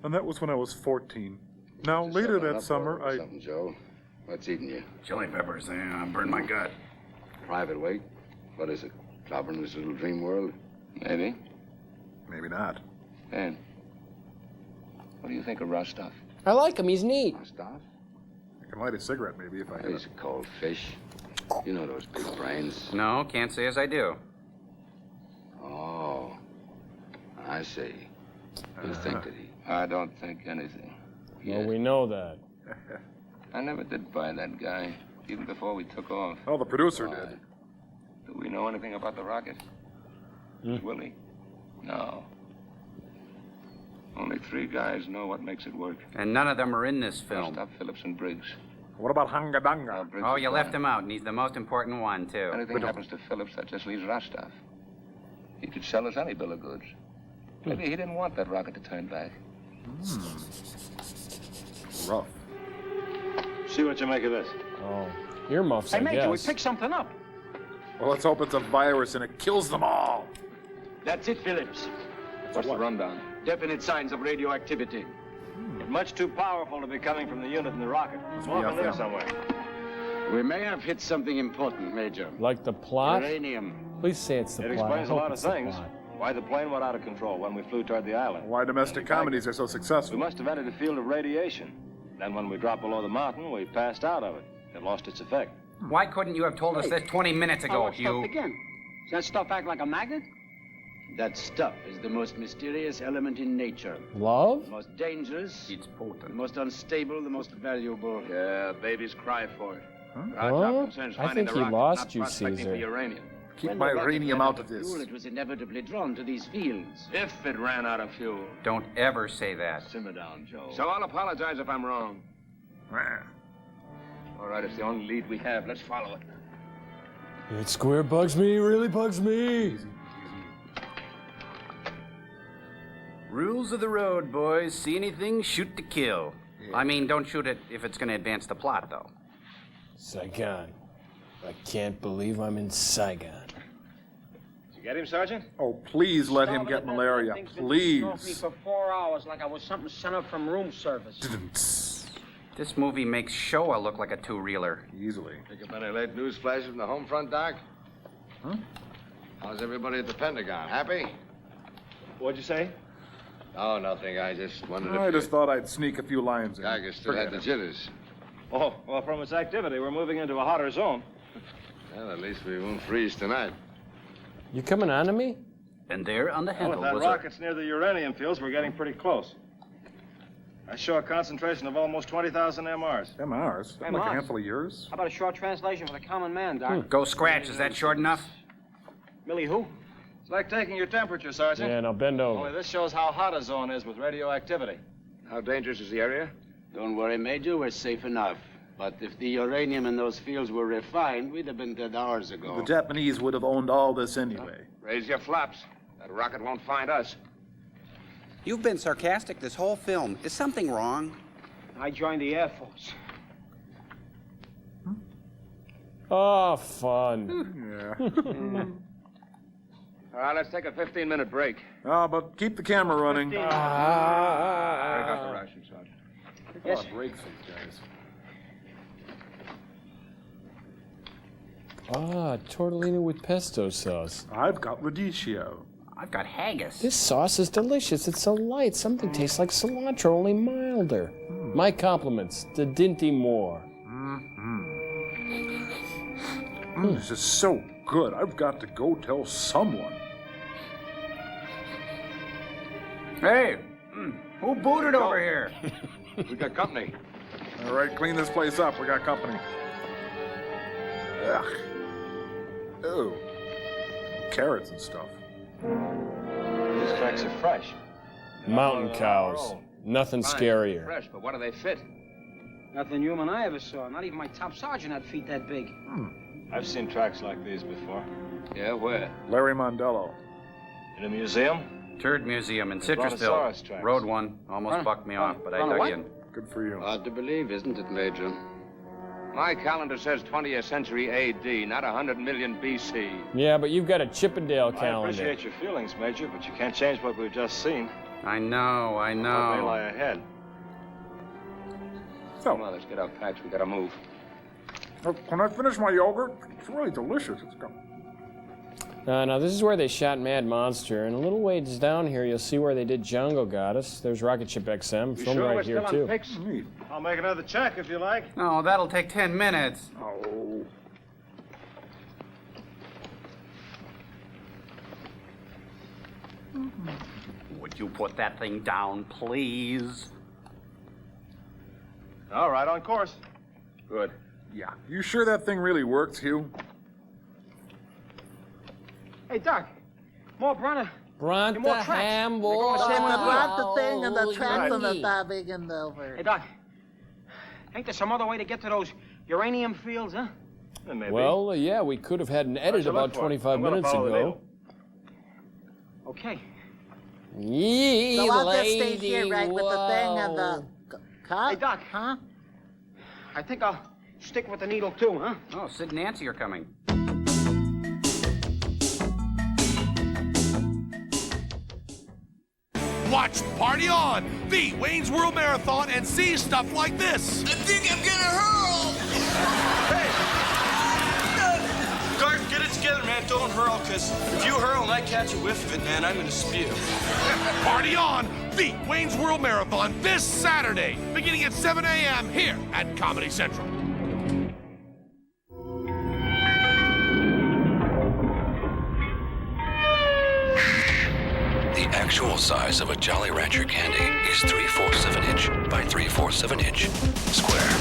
And that was when I was 14. Now, later that summer, I... Something, Joe. What's eating you? Chili peppers, burned my gut. Private weight? What is it? Clobbering this little dream world? Maybe. Maybe not. And what do you think of Rostov? I like him. He's neat. Rostov? I can light a cigarette, maybe, if I hit He's it. a cold fish. You know those big brains. No, can't say as I do. Oh, I see. You think that he... I don't think anything. Well, we know that. I never did buy that guy, even before we took off. Oh, the producer did. Do we know anything about the rocket? Willie? No. Only 3 guys know what makes it work. And none of them are in this film. Stop Phillips and Briggs. What about Hangadanga? Oh, you left him out, and he's the most important one, too. Anything happens to Phillips, that just leaves Rostov. He could sell us any bill of goods. Maybe he didn't want that rocket to turn back. Rough. See what you make of this. Oh. Earmuffs, Hey, I Major, we guess. picked something up. Well, let's hope it's a virus and it kills them all. That's it, Phillips. What's the rundown? Definite signs of radioactivity. But much too powerful to be coming from the unit in the rocket. It's off in there somewhere. We may have hit something important, Major. Like the plot? Uranium. Please say it's the It plot. explains I a hope lot of it's the things. plot. Why the plane went out of control when we flew toward the island. Why domestic comedies are so successful. We must have entered a field of radiation. Then when we dropped below the mountain, we passed out of it. It lost its effect. Why couldn't you have told us this 20 minutes ago, Stuff Hugh? again. Does that stuff act like a magnet? That stuff is the most mysterious element in nature. Love? The most dangerous. It's potent. The most unstable, the most valuable. Yeah, babies cry for it. Our top concern is finding the rocket, not you, prospecting for Caesar. uranium. Keep my uranium out of this. Fuel, it was inevitably drawn to these fields. If it ran out of fuel. Don't ever say that. Simmer down, Joe. So I'll apologize if I'm wrong. All right, it's the only lead we have. Let's follow it. It square bugs me, really bugs me. Rules of the road, boys. See anything, shoot to kill. Yeah. I mean, don't shoot it if it's going to advance the plot, though. Saigon. I can't believe I'm in Saigon. Did you get him, Sergeant? Oh, please let him get malaria. Please. Me for 4 hours like I was something sent up from room service. This movie makes Showa look like a two-reeler. Easily. Pick up any late news flashes from the home front, Doc? Huh? How's everybody at the Pentagon? Happy? What'd you say? Oh, nothing. I just wondered I just thought I'd sneak a few lines in. Geiger still had the jitters. Oh, well, from its activity, we're moving into a hotter zone. Well, at least we won't freeze tonight. You coming on to me? And there on the handle If that was rocket's near the uranium fields, we're getting pretty close. I show a concentration of almost 20,000 MRs. MRs? Like a handful of yours? How about a short translation for the common man, Doc? Go scratch. Is that short enough? Millie who? It's like taking your temperature, Sergeant. Yeah, now bend over. Only this shows how hot a zone is with radioactivity. How dangerous is the area? Don't worry, Major. We're safe enough. But if the uranium in those fields were refined, we'd have been dead hours ago. The Japanese would have owned all this anyway. Raise your flaps. That rocket won't find us. You've been sarcastic this whole film. Is something wrong? I joined the Air Force. Oh, fun. Yeah. All right, let's take a 15-minute break. Oh, but keep the camera running. Break up the ration, Sergeant. A lot of breaks, these guys. Ah, tortellini with pesto sauce. I've got radicchio. I've got haggis. This sauce is delicious. It's so light. Something tastes like cilantro, only milder. My compliments to Dinty Moore. This is so good. I've got to go tell someone. Hey, who booted over here? We got company. All right, clean this place up. We got company. Ugh. Ew. Carrots and stuff. These tracks are fresh. Mountain cows. Nothing scarier. Fresh, but what do they fit? Nothing human I ever saw. Not even my top sergeant had feet that big. I've seen tracks like these before. Yeah, where? Larry Mondello. In a museum? Turd Museum in Brontosaurus Citrusville. tracks. Rode one. Almost bucked me off, but I dug in. Good for you. Hard to believe, isn't it, Major? My calendar says 20th century A.D., not 100 million B.C. Yeah, but you've got a Chippendale I calendar. appreciate your feelings, Major, but you can't change what we've just seen. I know. What may lie ahead. So, Come on, let's get our packs. We gotta move. can I finish my yogurt? It's really delicious. It's got... Now, this is where they shot Mad Monster, and a little ways down here, you'll see where they did Jungle Goddess. There's Rocket Ship XM, filmed right here, too. I'll make another check if you like. Oh, that'll take 10 minutes. Oh. Would you put that thing down, please? All right, on course. Good. Yeah. You sure that thing really works, Hugh? Hey, Doc. More Bronta. Bronta Hamble. The Bronta thing and the tracks on the diving and over. Hey, Doc. Ain't there some other way to get to those uranium fields, huh? Maybe. Well, yeah, we could have had an edit about 25 minutes ago. Okay. Yee, So I'll just stay lady, here, right, with the thing and the... Hey, Doc. Huh? I think I'll Stick with the needle, too, huh? Oh, Sid and Nancy are coming. Watch Party On, the Wayne's World Marathon, and see stuff like this. I think I'm gonna hurl! Garth, get it together, man. Don't hurl, because if you hurl and I catch a whiff of it, man, I'm gonna spew. Party On, the Wayne's World Marathon, this Saturday, beginning at 7 a.m. here at Comedy Central. The actual size of a Jolly Rancher candy is 3/4 of an inch by 3/4 of an inch square.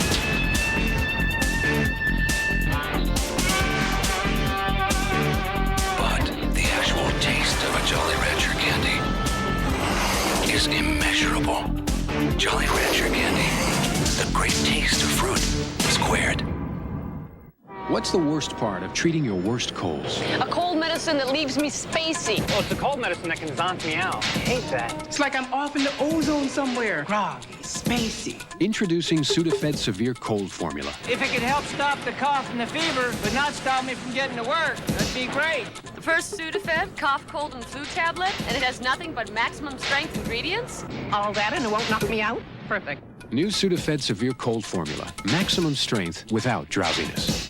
But the actual taste of a Jolly Rancher candy is immeasurable. Jolly Rancher candy, the great taste of fruit squared. What's the worst part of treating your worst colds? A cold medicine that leaves me spacey. Oh, it's a cold medicine that can zonk me out. I hate that. It's like I'm off in the ozone somewhere. Groggy, spacey. Introducing Sudafed Severe Cold Formula. If it could help stop the cough and the fever, but not stop me from getting to work, that'd be great. The first Sudafed cough, cold, and flu tablet, and it has nothing but maximum strength ingredients. All that and it won't knock me out? Perfect. New Sudafed Severe Cold Formula. Maximum strength without drowsiness.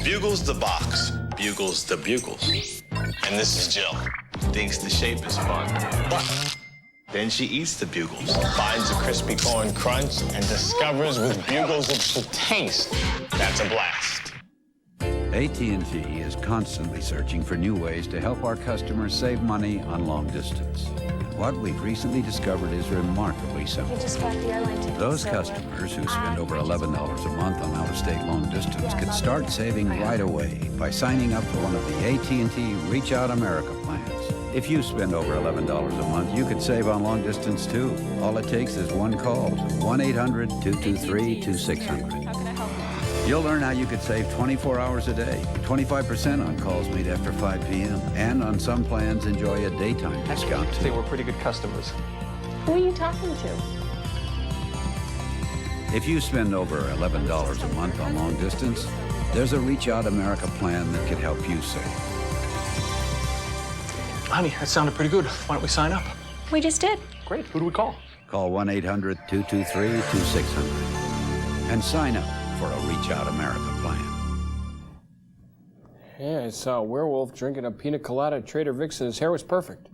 Bugles the box, Bugles the bugles. And this is Jill. Thinks the shape is fun, but then she eats the bugles, finds a crispy corn crunch, and discovers with bugles it's the taste that's a blast. AT&T is constantly searching for new ways to help our customers save money on long distance. What we've recently discovered is remarkably simple. Those customers who spend over $11 a month on out-of-state long distance could start saving right away by signing up for one of the AT&T Reach Out America plans. If you spend over $11 a month, you could save on long distance too. All it takes is one call to 1-800-223-2600. You'll learn how you could save 24 hours a day, 25% on calls made after 5 p.m., and on some plans enjoy a daytime discount. They were pretty good customers. Who are you talking to? If you spend over $11 a month on long distance, there's a Reach Out America plan that could help you save. Honey, that sounded pretty good. Why don't we sign up? We just did. Great. Who do we call? Call 1-800-223-2600 and sign up for a Reach Out America plan. Yeah, I saw a werewolf drinking a pina colada at Trader Vic's and his hair was perfect.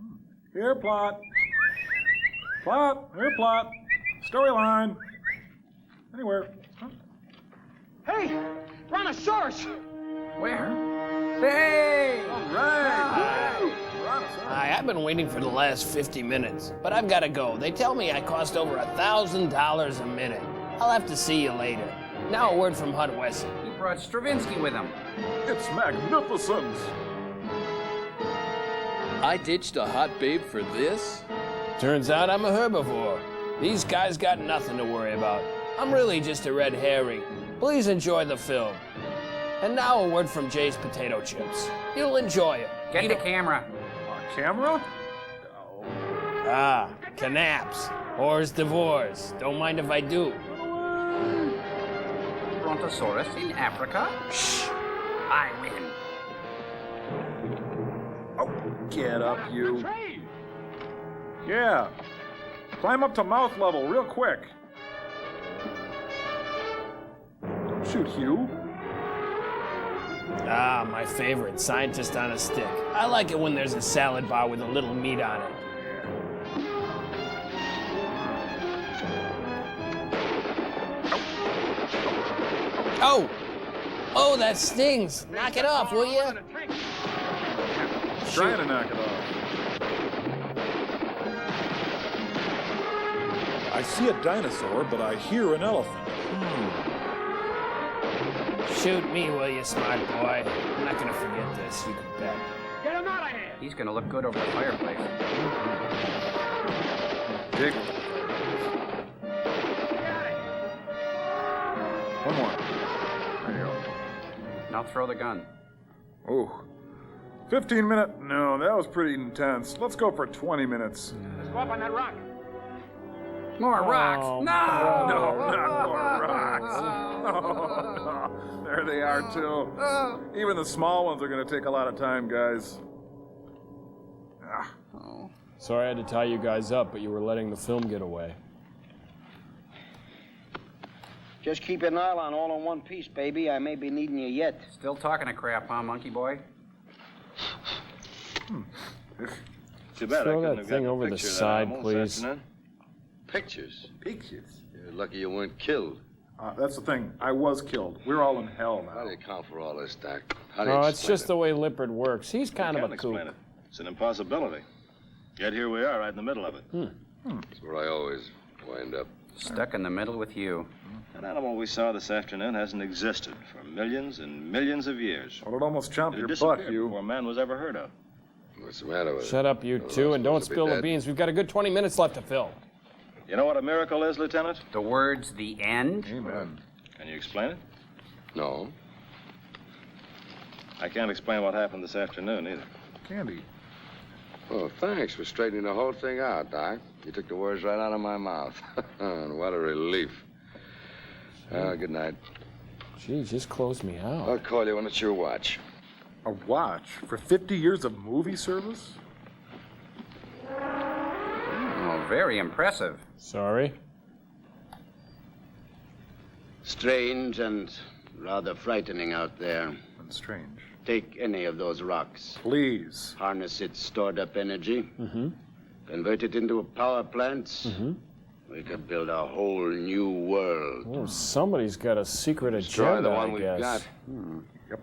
Here, plot. Plot. Here, plot. Storyline. Anywhere. Huh? Hey, Brontosaurus! Where? Hey! All right. Hi, I've been waiting for the last 50 minutes, but I've got to go. They tell me I cost over $1,000 a minute. I'll have to see you later. Now a word from Hud Wesson. He brought Stravinsky with him. It's magnificent. I ditched a hot babe for this? Turns out I'm a herbivore. These guys got nothing to worry about. I'm really just a red herring. Please enjoy the film. And now a word from Jay's Potato Chips. You'll enjoy it. Get the camera. Camera? Ah, canaps. Hors d'oeuvres. Don't mind if I do. Brontosaurus in Africa? Shh. I win. Oh, get up, you. Yeah. Climb up to mouth level real quick. Don't shoot, Hugh. Ah, my favorite, scientist on a stick. I like it when there's a salad bar with a little meat on it. Oh! Oh, that stings! Knock it off, will you? Trying to knock it off. I see a dinosaur, but I hear an elephant. Shoot me, will you, smart boy? I'm not gonna forget this, you can bet. Get him out of here! He's gonna look good over the fireplace. Dick. One more. There you go. Now throw the gun. Oh. 15-minute? No, that was pretty intense. Let's go for 20 minutes. Let's go up on that rock. More rocks. No, No! not more rocks. There they are, too. Even the small ones are going to take a lot of time, guys. Sorry I had to tie you guys up, but you were letting the film get away. Just keep an eye on all in one piece, baby. I may be needing you yet. Still talking a crap, huh, monkey boy? Too bad Throw I couldn't that have thing gotten a over the picture of that side, animal please. this afternoon. Pictures? Pictures? You're lucky you weren't killed. That's the thing. I was killed. We're all in hell now. How do you account for all this, Doc? How do you No, it's explain just the way Lippert works. He's kind You of can't a explain kook. it. It's an impossibility. Yet here we are, right in the middle of it. That's where I always wind up. Stuck in the middle with you. That animal we saw this afternoon hasn't existed for millions and millions of years. Well, it almost chomped It your disappeared butt, you. before man was ever heard of. What's the matter with it? Shut up, you two, and don't supposed to be spill the dead. beans. We've got a good 20 minutes left to fill. You know what a miracle is, Lieutenant? The words, the end? Amen. Can you explain it? No. I can't explain what happened this afternoon, either. Candy. Oh, thanks for straightening the whole thing out, Doc. You took the words right out of my mouth. And what a relief. Good night. Gee, just close me out. I'll call you when it's your watch. A watch? For 50 years of movie service? Oh, very impressive. Sorry. Strange and rather frightening out there. And strange. Take any of those rocks. Please. Harness its stored up energy. Mm-hmm. Convert it into a power plant. Mm-hmm. We could build a whole new world. Oh, somebody's got a secret Destroy agenda, the one I we've guess. got. Yep.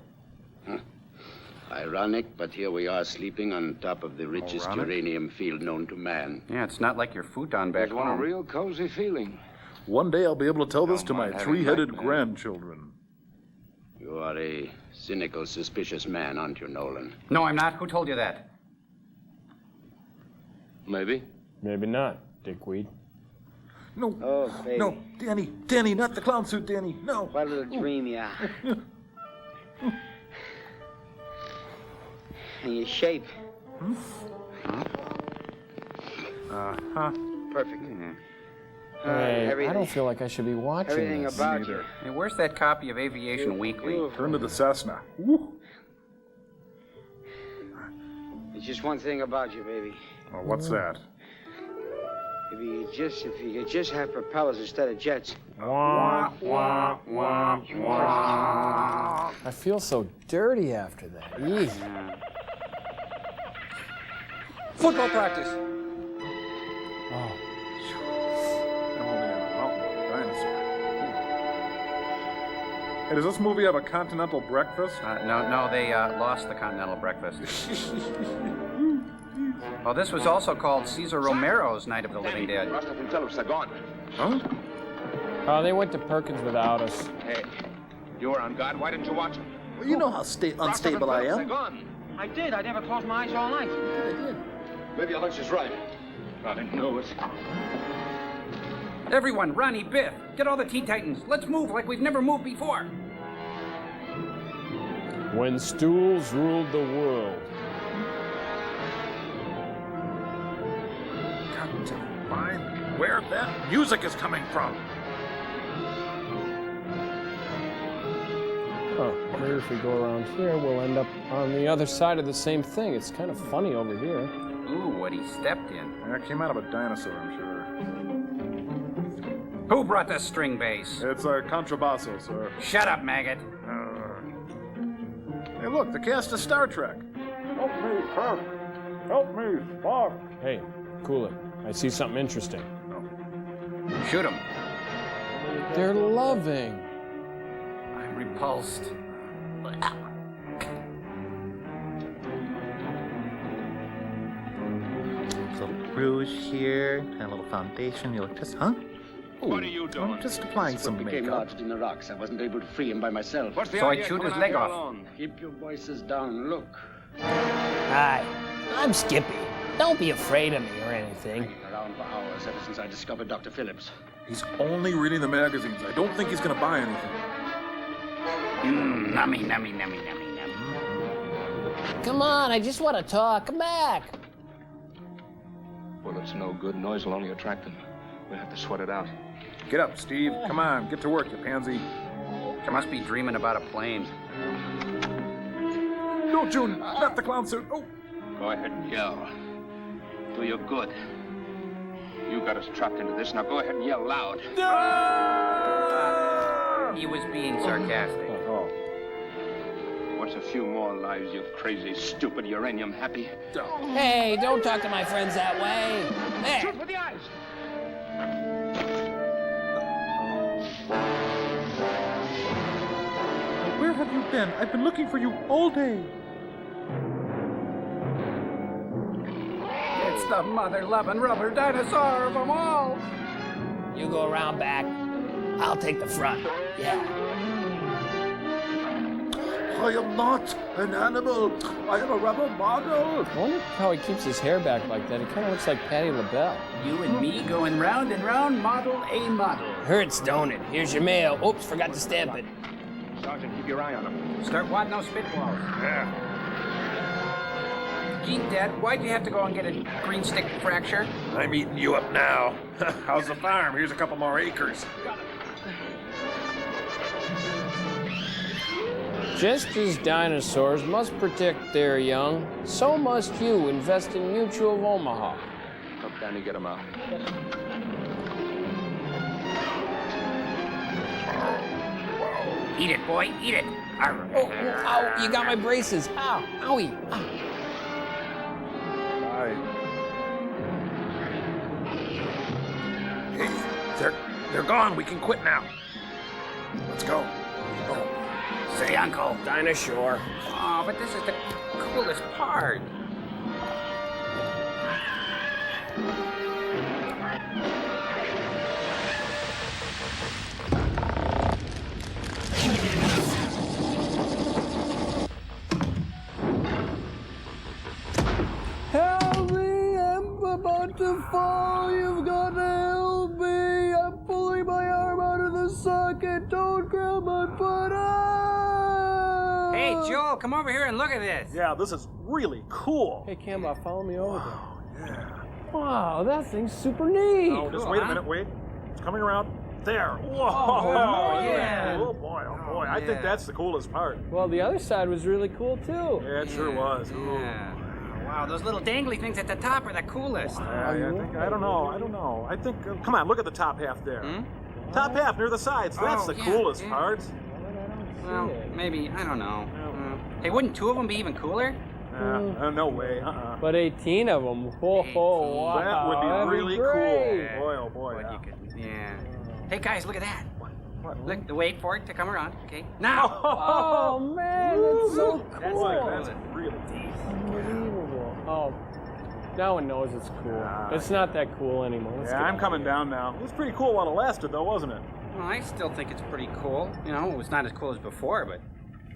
Ironic, but here we are sleeping on top of the richest Ironic? uranium field known to man. Yeah, it's not like your futon back There's one a home. real cozy feeling. One day I'll be able to tell this to Don't my mind having three-headed nightmares. grandchildren. You are a cynical, suspicious man, aren't you, Nolan? No, I'm not. Who told you that? Maybe. Maybe not, dickweed. No. Oh, baby. No, Danny. Danny, not the clown suit, Danny. No. What a little dream you are. And your shape. Uh-huh. Perfect. Hey, I everything- don't feel like I should be watching Everything this. about Neither. you. Hey, where's that copy of Aviation Weekly? Turn to the Cessna. Woo. There's just one thing about you, baby. Oh, what's that? If you could just have propellers instead of jets. Wah, wah, wah, wah. I feel so dirty after that. Eek. Football practice. Oh, I'm holding a mountain like a dinosaur. Hey, does this movie have a continental breakfast? No, they lost the continental breakfast. Well, this was also called Cesar Romero's Night of the Living Dead. Rostov and Phillips are gone. Huh? they went to Perkins without us. Hey, you were on guard. Why didn't you watch them? Well, you know how unstable I They're am. gone. I did. I never closed my eyes all night. Maybe your hunch is right. I knew it. Everyone, Ronnie, Biff, get all the Teen Titans. Let's move like we've never moved before. When stools ruled the world. Got to find where that music is coming from. Huh, maybe if we go around here, we'll end up on the other side of the same thing. It's kind of funny over here. Ooh, what he stepped in. That came out of a dinosaur, I'm sure. Who brought the string bass? It's a contrabasso, sir. Shut up, maggot. Hey, look, the cast of Star Trek. Help me, Kirk. Help me, Spock. Hey, cool it. I see something interesting. Shoot him. They're loving. I'm repulsed. A little rouge here, and a little foundation. You look just, huh? What are you doing? I'm just applying some Became makeup. lodged in the rocks. I wasn't able to free him by myself. What's the So idea I'd shoot coming his out leg here off. alone? Keep your voices down. Look. Hi, I'm Skippy. Don't be afraid of me or anything. Hanging around for hours ever since I discovered Dr. Phillips. He's only reading the magazines. I don't think he's going to buy anything. Nummy, nummy, nummy, nummy, nummy. Come on, I just want to talk. Come back. Well, it's no good. Noise will only attract them. We'll have to sweat it out. Get up, Steve. Come on, get to work, you pansy. You must be dreaming about a plane. No, June, not the clown suit. Oh. Go ahead and yell. Do you good. You got us trapped into this. Now go ahead and yell loud. He was being sarcastic. What's a few more lives, you crazy, stupid uranium happy? Hey, don't talk to my friends that way. There. Shoot with the eyes. Where have you been? I've been looking for you all day. It's the mother-loving rubber dinosaur of them all. You go around back. I'll take the front. Yeah. I am not an animal. I am a rubber model. I wonder how he keeps his hair back like that. He kind of looks like Patti LaBelle. You and me going round and round, model a model. Hurts, don't it? Here's your mail. Oops, forgot to stamp it. Sergeant, keep your eye on him. Start wadding those spitballs. Yeah. Gene, Dad, why'd you have to go and get a green stick fracture? I'm eating you up now. How's the farm? Here's a couple more acres. Just as dinosaurs must protect their young, so must you invest in Mutual of Omaha. Help Danny get him out. Eat it, boy, eat it. Oh, ow, you got my braces. Ow, owie. Ow. Hey, they're gone. We can quit now. Let's go. Say, Uncle. Dinosaur. Oh, but this is the coolest part. Help me, I'm about to fall. You've got to help me. I'm pulling my arm out of the socket. Don't grab my butt. Hey, Joel, come over here and look at this. Yeah, this is really cool. Hey, Camba, follow me over there. Yeah. Wow, that thing's super neat. Oh, just wait a minute, wait. It's coming around. There. Whoa. Oh, yeah. Oh, boy, oh, boy. I think that's the coolest part. Well, the other side was really cool, too. Yeah, it sure was. Yeah. Wow, those little dangly things at the top are the coolest. I don't know. I think, come on, look at the top half there. Top half near the sides. That's the coolest part. Well, maybe, I don't know. Hey, wouldn't two of them be even cooler? No way. But 18 of them. Whoa, wow. That would be really cool. Boy, oh boy. Yeah. Hey, guys, look at that. Look, wait for it to come around. Okay. Now. Oh, man, that's so cool. That's really unbelievable. Oh, now one knows it's cool. It's not that cool anymore. Yeah, I'm coming down now. It was pretty cool while it lasted, though, wasn't it? Well, I still think it's pretty cool. You know, it was not as cool as before, but...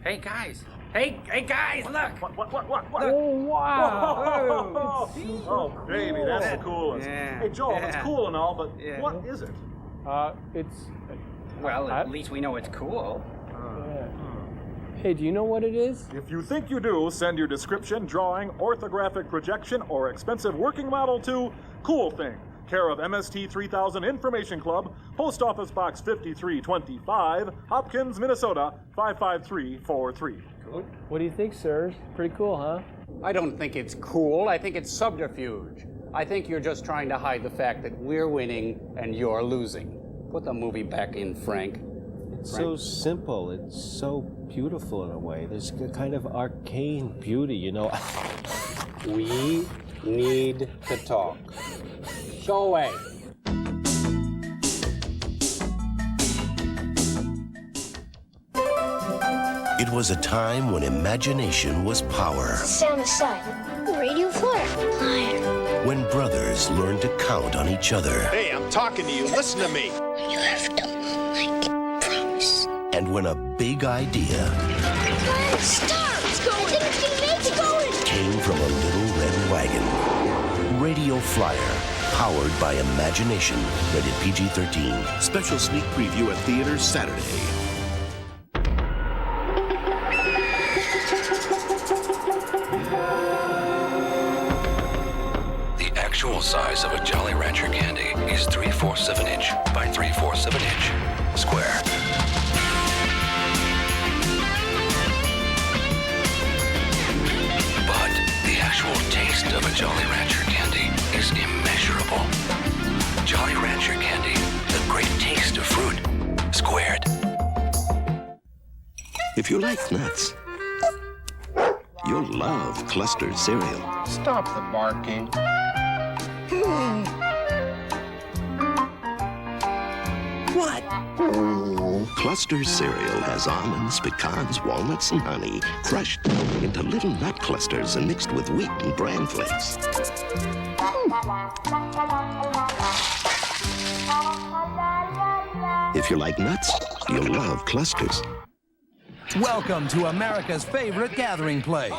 Hey, guys. Hey, guys, look. What? Oh, Oh, wow. oh, baby, that's the coolest. Yeah. Hey, Joel, it's cool and all, but what is it? It's... Well, at least we know it's cool. Hey, do you know what it is? If you think you do, send your description, drawing, orthographic projection, or expensive working model to Cool Thing, care of Mst3k Information Club, Post Office Box 5325, Hopkins, Minnesota 55343. What do you think, sirs? Pretty cool, huh? I don't think it's cool. I think it's subterfuge. I think you're just trying to hide the fact that we're winning and you're losing. Put the movie back in, Frank. It's so simple. It's so beautiful in a way. There's a kind of arcane beauty, you know. We need to talk. Go away. It was a time when imagination was power. Sound aside. Radio flyer. When brothers learned to count on each other. Hey, I'm talking to you. Listen to me. You have to promise. And when a big idea Stop! It's going! It's going! came from a little red wagon. Radio Flyer, powered by imagination. Rated PG-13. Special sneak preview at theaters Saturday. The actual size of a Jolly Rancher candy is 3/4 of an inch by 3/4 of an inch square. But the actual taste of a Jolly Rancher candy is immeasurable. Jolly Rancher candy, the great taste of fruit, squared. If you like nuts, you'll love clustered cereal. Stop the barking. What? Cluster cereal has almonds, pecans, walnuts, and honey crushed into little nut clusters and mixed with wheat and bran flakes. If you like nuts, you'll love clusters. Welcome to America's favorite gathering place.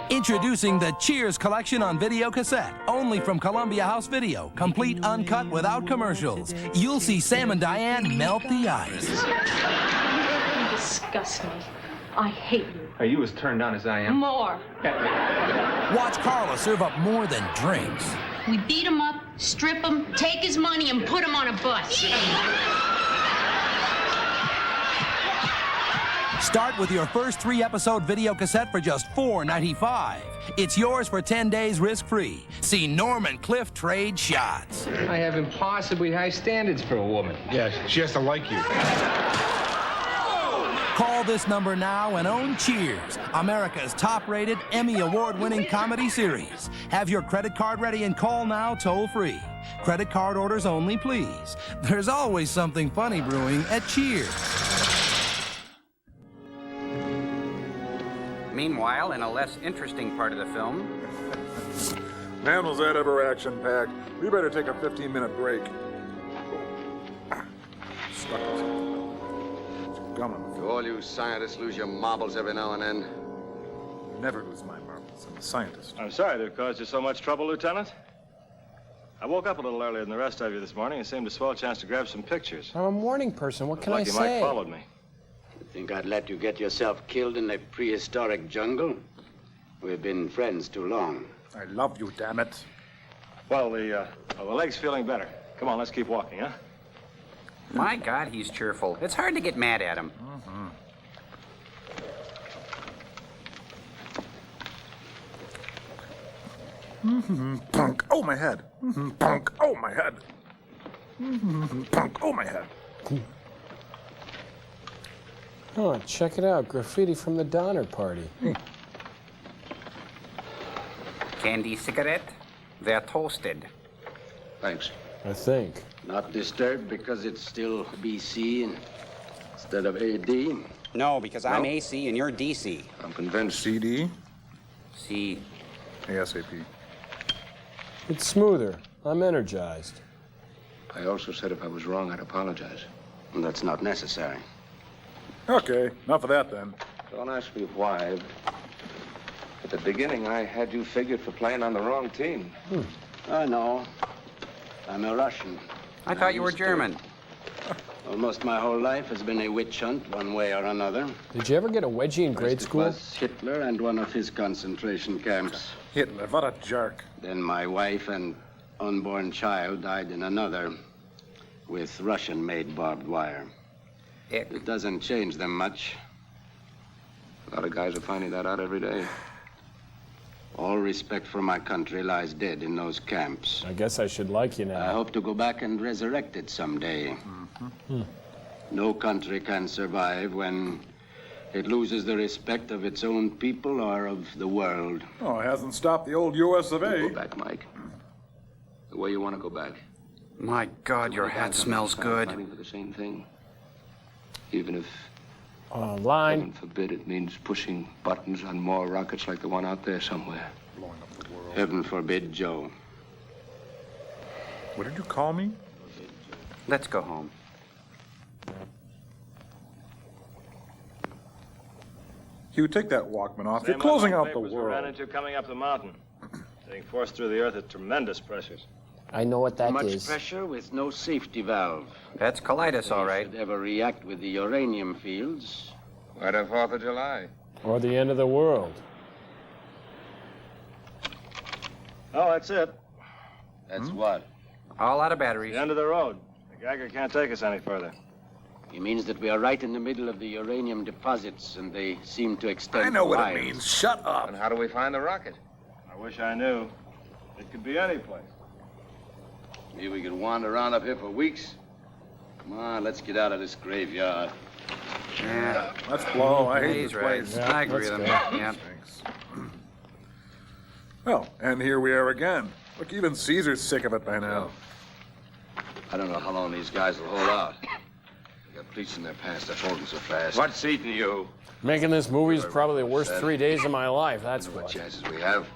Introducing the Cheers collection on video cassette, only from Columbia House Video, complete uncut without commercials. You'll see Sam and Diane melt the ice. You disgust me. I hate you. Are you as turned on as I am? More. Watch Carla serve up more than drinks. We beat him up, strip him, take his money, and put him on a bus. Start with your first 3-episode video cassette for just $4.95. It's yours for 10 days risk-free. See Norman Cliff trade shots. I have impossibly high standards for a woman. Yes, she has to like you. Call this number now and own Cheers, America's top-rated, Emmy Award-winning comedy series. Have your credit card ready and call now toll-free. Credit card orders only, please. There's always something funny brewing at Cheers. Meanwhile, in a less interesting part of the film... Man, was that ever action-packed. We better take a 15-minute break. Stuck us. Gumming. Do all you scientists lose your marbles every now and then? Never lose my marbles. I'm a scientist. I'm sorry to have caused you so much trouble, Lieutenant. I woke up a little earlier than the rest of you this morning and seemed a swell chance to grab some pictures. I'm a morning person. What can I Lucky say? Mike followed me. Think I'd let you get yourself killed in the prehistoric jungle? We've been friends too long. I love you, damn it. Well, the leg's feeling better. Come on, let's keep walking, huh? My God, he's cheerful. It's hard to get mad at him. Punk. Oh, my head. Punk. Oh, my head. Punk. Oh, my head. Oh, check it out. Graffiti from the Donner Party. Candy cigarette? They're toasted. Thanks. I think. Not disturbed because it's still BC instead of AD? No, because I'm AC and you're DC. I'm convinced. CD? C. ASAP. It's smoother. I'm energized. I also said if I was wrong, I'd apologize. And that's not necessary. Okay, enough of that then. Don't ask me why. At the beginning, I had you figured for playing on the wrong team. I know. I'm a Russian. I thought you were German. Almost my whole life has been a witch hunt, one way or another. Did you ever get a wedgie in grade school? It was Hitler and one of his concentration camps. Hitler, what a jerk. Then my wife and unborn child died in another with Russian-made barbed wire. It doesn't change them much. A lot of guys are finding that out every day. All respect for my country lies dead in those camps. I guess I should like you now. I hope to go back and resurrect it someday. No country can survive when it loses the respect of its own people or of the world. Oh, it hasn't stopped the old US of A. Go back, Mike. The way you want to go back. My God, your hat smells good. Fighting for the same thing. Even if, line. heaven forbid, it means pushing buttons on more rockets like the one out there somewhere. Blowing up the world. Heaven forbid, Joe. What did you call me? Let's go home. Hugh, take that Walkman off. Same You're closing on out those the papers we ran world. into coming up the mountain. Being forced through the earth at tremendous pressures. I know what that Much is. pressure with no safety valve. That's colitis, all right. If it ever react with the uranium fields. Why the 4th of July? Or the end of the world. Oh, that's it. That's what? All out of batteries. The end of the road. The Geiger can't take us any further. It means that we are right in the middle of the uranium deposits, and they seem to extend. I know what miles. it means. Shut up. And how do we find the rocket? I wish I knew. It could be any place. Maybe we could wander around up here for weeks. Come on, let's get out of this graveyard. Yeah. Let's blow. I hate He's this right. place. I agree with him. Yeah. Well, and here we are again. Look, even Caesar's sick of it by now. I don't know how long these guys will hold out. They got police in their pants. They're folding so fast. What's eating you? Making this movie is probably the worst 3 days of my life, that's What what. chances we have?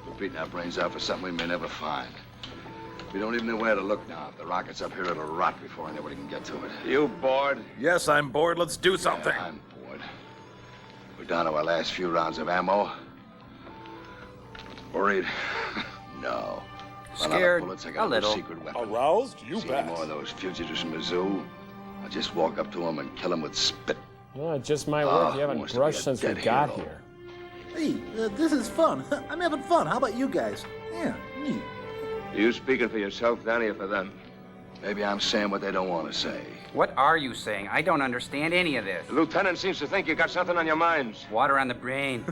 We're beating our brains out for something we may never find. We don't even know where to look now. If the rocket's up here, it'll rot before anybody can get to it. You bored? Yes, I'm bored. Let's do something. Yeah, I'm bored. We're down to our last few rounds of ammo. Worried? No. Run out of Scared? bullets, I A got a little. secret weapon. Aroused? You See bet. any more of those fugitives from the zoo? I'll just walk up to them and kill them with spit. Well, it just might work. You haven't wants to be brushed a since we dead got hero. here. Hey, this is fun. I'm having fun. How about you guys? Yeah, neat. Are you speaking for yourself, Danny, or for them? Maybe I'm saying what they don't want to say. What are you saying? I don't understand any of this. The lieutenant seems to think you got something on your minds. Water on the brain.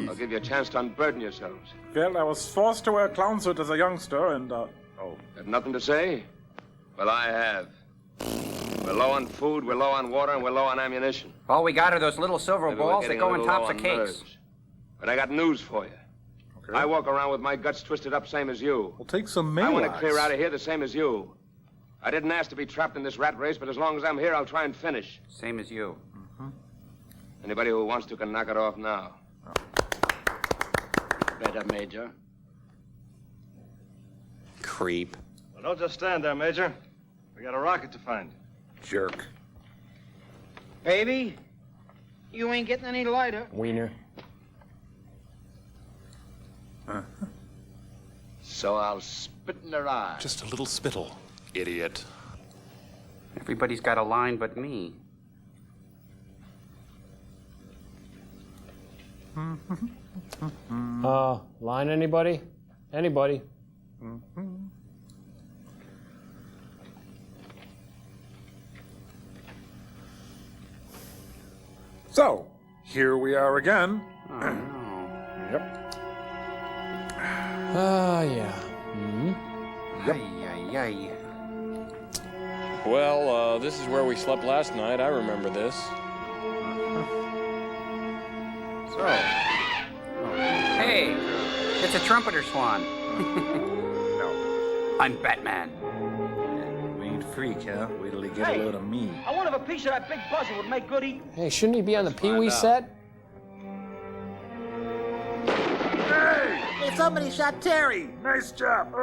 I'll give you a chance to unburden yourselves. Well, I was forced to wear a clown suit as a youngster, and, Got nothing to say? Well, I have. We're low on food, we're low on water, and we're low on ammunition. All we got are those little silver Maybe we're balls that getting go a on little tops low of on cakes. nerves. But I got news for you. Okay. I walk around with my guts twisted up, same as you. We'll take some I want Maalox. to clear out of here the same as you. I didn't ask to be trapped in this rat race, but as long as I'm here, I'll try and finish. Same as you. Anybody who wants to can knock it off now. Better, Major. Creep. Well, don't just stand there, Major. We got a rocket to find. Jerk. Baby, you ain't getting any lighter. Wiener. So I'll spit in their eye. Just a little spittle, idiot. Everybody's got a line but me. Line anybody? Anybody? So, here we are again. Oh, no. Yep. Yeah. Ay, ay, ay. Well, this is where we slept last night. I remember this. So. Hey, it's a trumpeter swan. No. I'm Batman. Mean freak, huh? Wait till they get a load of me. I wonder if a piece of that big buzzer would make good eating. Hey, shouldn't he be on the Pee-wee set? Hey, somebody shot Terry. Nice job.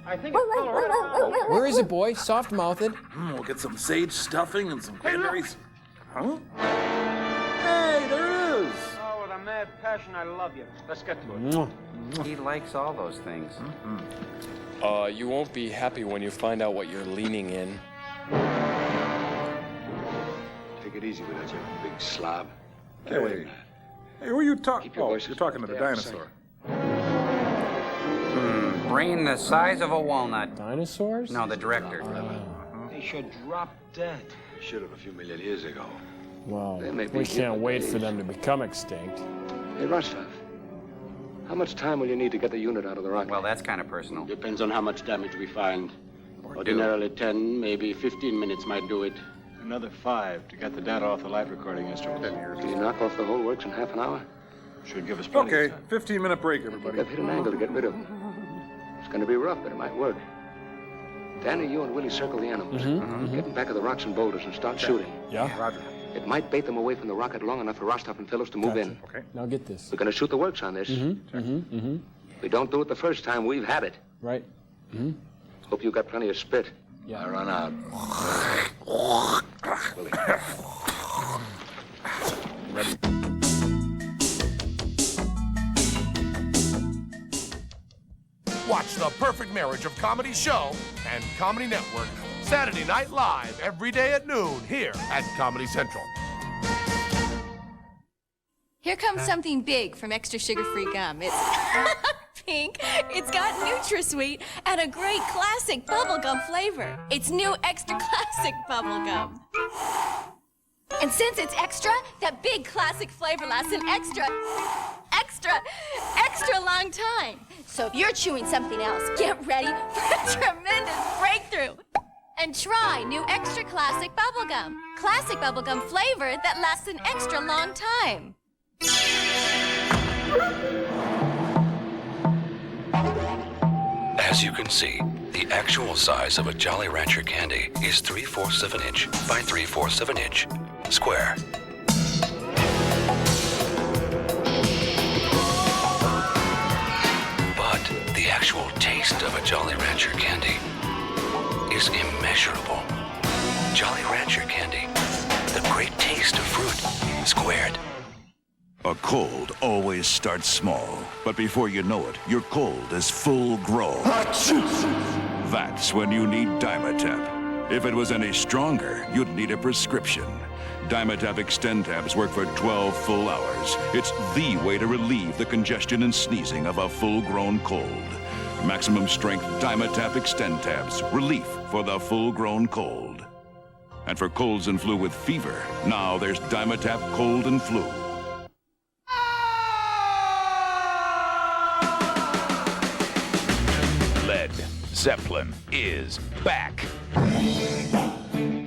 I think it's Colorado. Where is it, boy? Soft-mouthed. We'll get some sage stuffing and some cranberries. Huh? Hey, there is. Oh, with a mad passion, I love you. Let's get to it. He likes all those things. You won't be happy when you find out what you're leaning in. Take it easy with that, you big slob. Hey, wait. Hey, who are you talking? Keep your Oh, voices you're talking to the down, dinosaur. Brain the size of a walnut. Dinosaurs? No, the director. They should drop dead. Should have a few million years ago. Well, They may be we can't wait for days. them to become extinct. Hey, Rostov, how much time will you need to get the unit out of the rocket? Well, that's kind of personal. Depends on how much damage we find. Ordinarily 10, maybe 15 minutes might do it. Another 5 to get the data off the light recording instrument. Can you knock off the whole works in half an hour? Should give us plenty Okay, of time. 15-minute break, everybody. I've hit an angle to get rid of them. It's going to be rough, but it might work. Danny, you and Willie circle the animals. Get in back of the rocks and boulders and start shooting. Yeah? Roger. It might bait them away from the rocket long enough for Rostov and Phillips to move in. Okay. Now get this. We're going to shoot the works on this. If we don't do it the first time, we've had it. Right. Hope you got plenty of spit. Yeah. I run out. Willie. Watch The Perfect Marriage of Comedy Show and Comedy Network Saturday Night Live every day at noon here at Comedy Central. Here Here comes something big from extra sugar-free gum. It's pink, it's got NutraSweet, and a great classic bubblegum flavor. It's new extra classic bubblegum. And since it's extra, that big classic flavor lasts an extra long time. So if you're chewing something else, get ready for a tremendous breakthrough. And try new extra classic bubblegum. Classic bubblegum flavor that lasts an extra long time. As you can see, the actual size of a Jolly Rancher candy is 3/4 of an inch by 3/4 of an inch square. But the actual taste of a Jolly Rancher candy is immeasurable. Jolly Rancher candy, the great taste of fruit squared. A cold always starts small, but before you know it, your cold is full grown. That's when you need Dimetap. If it was any stronger, you'd need a prescription. Dimetap Extend Tabs work for 12 full hours. It's the way to relieve the congestion and sneezing of a full-grown cold. Maximum strength Dimetap Extend Tabs. Relief for the full-grown cold. And for colds and flu with fever, now there's Dimetap Cold and Flu. Led Zeppelin is back.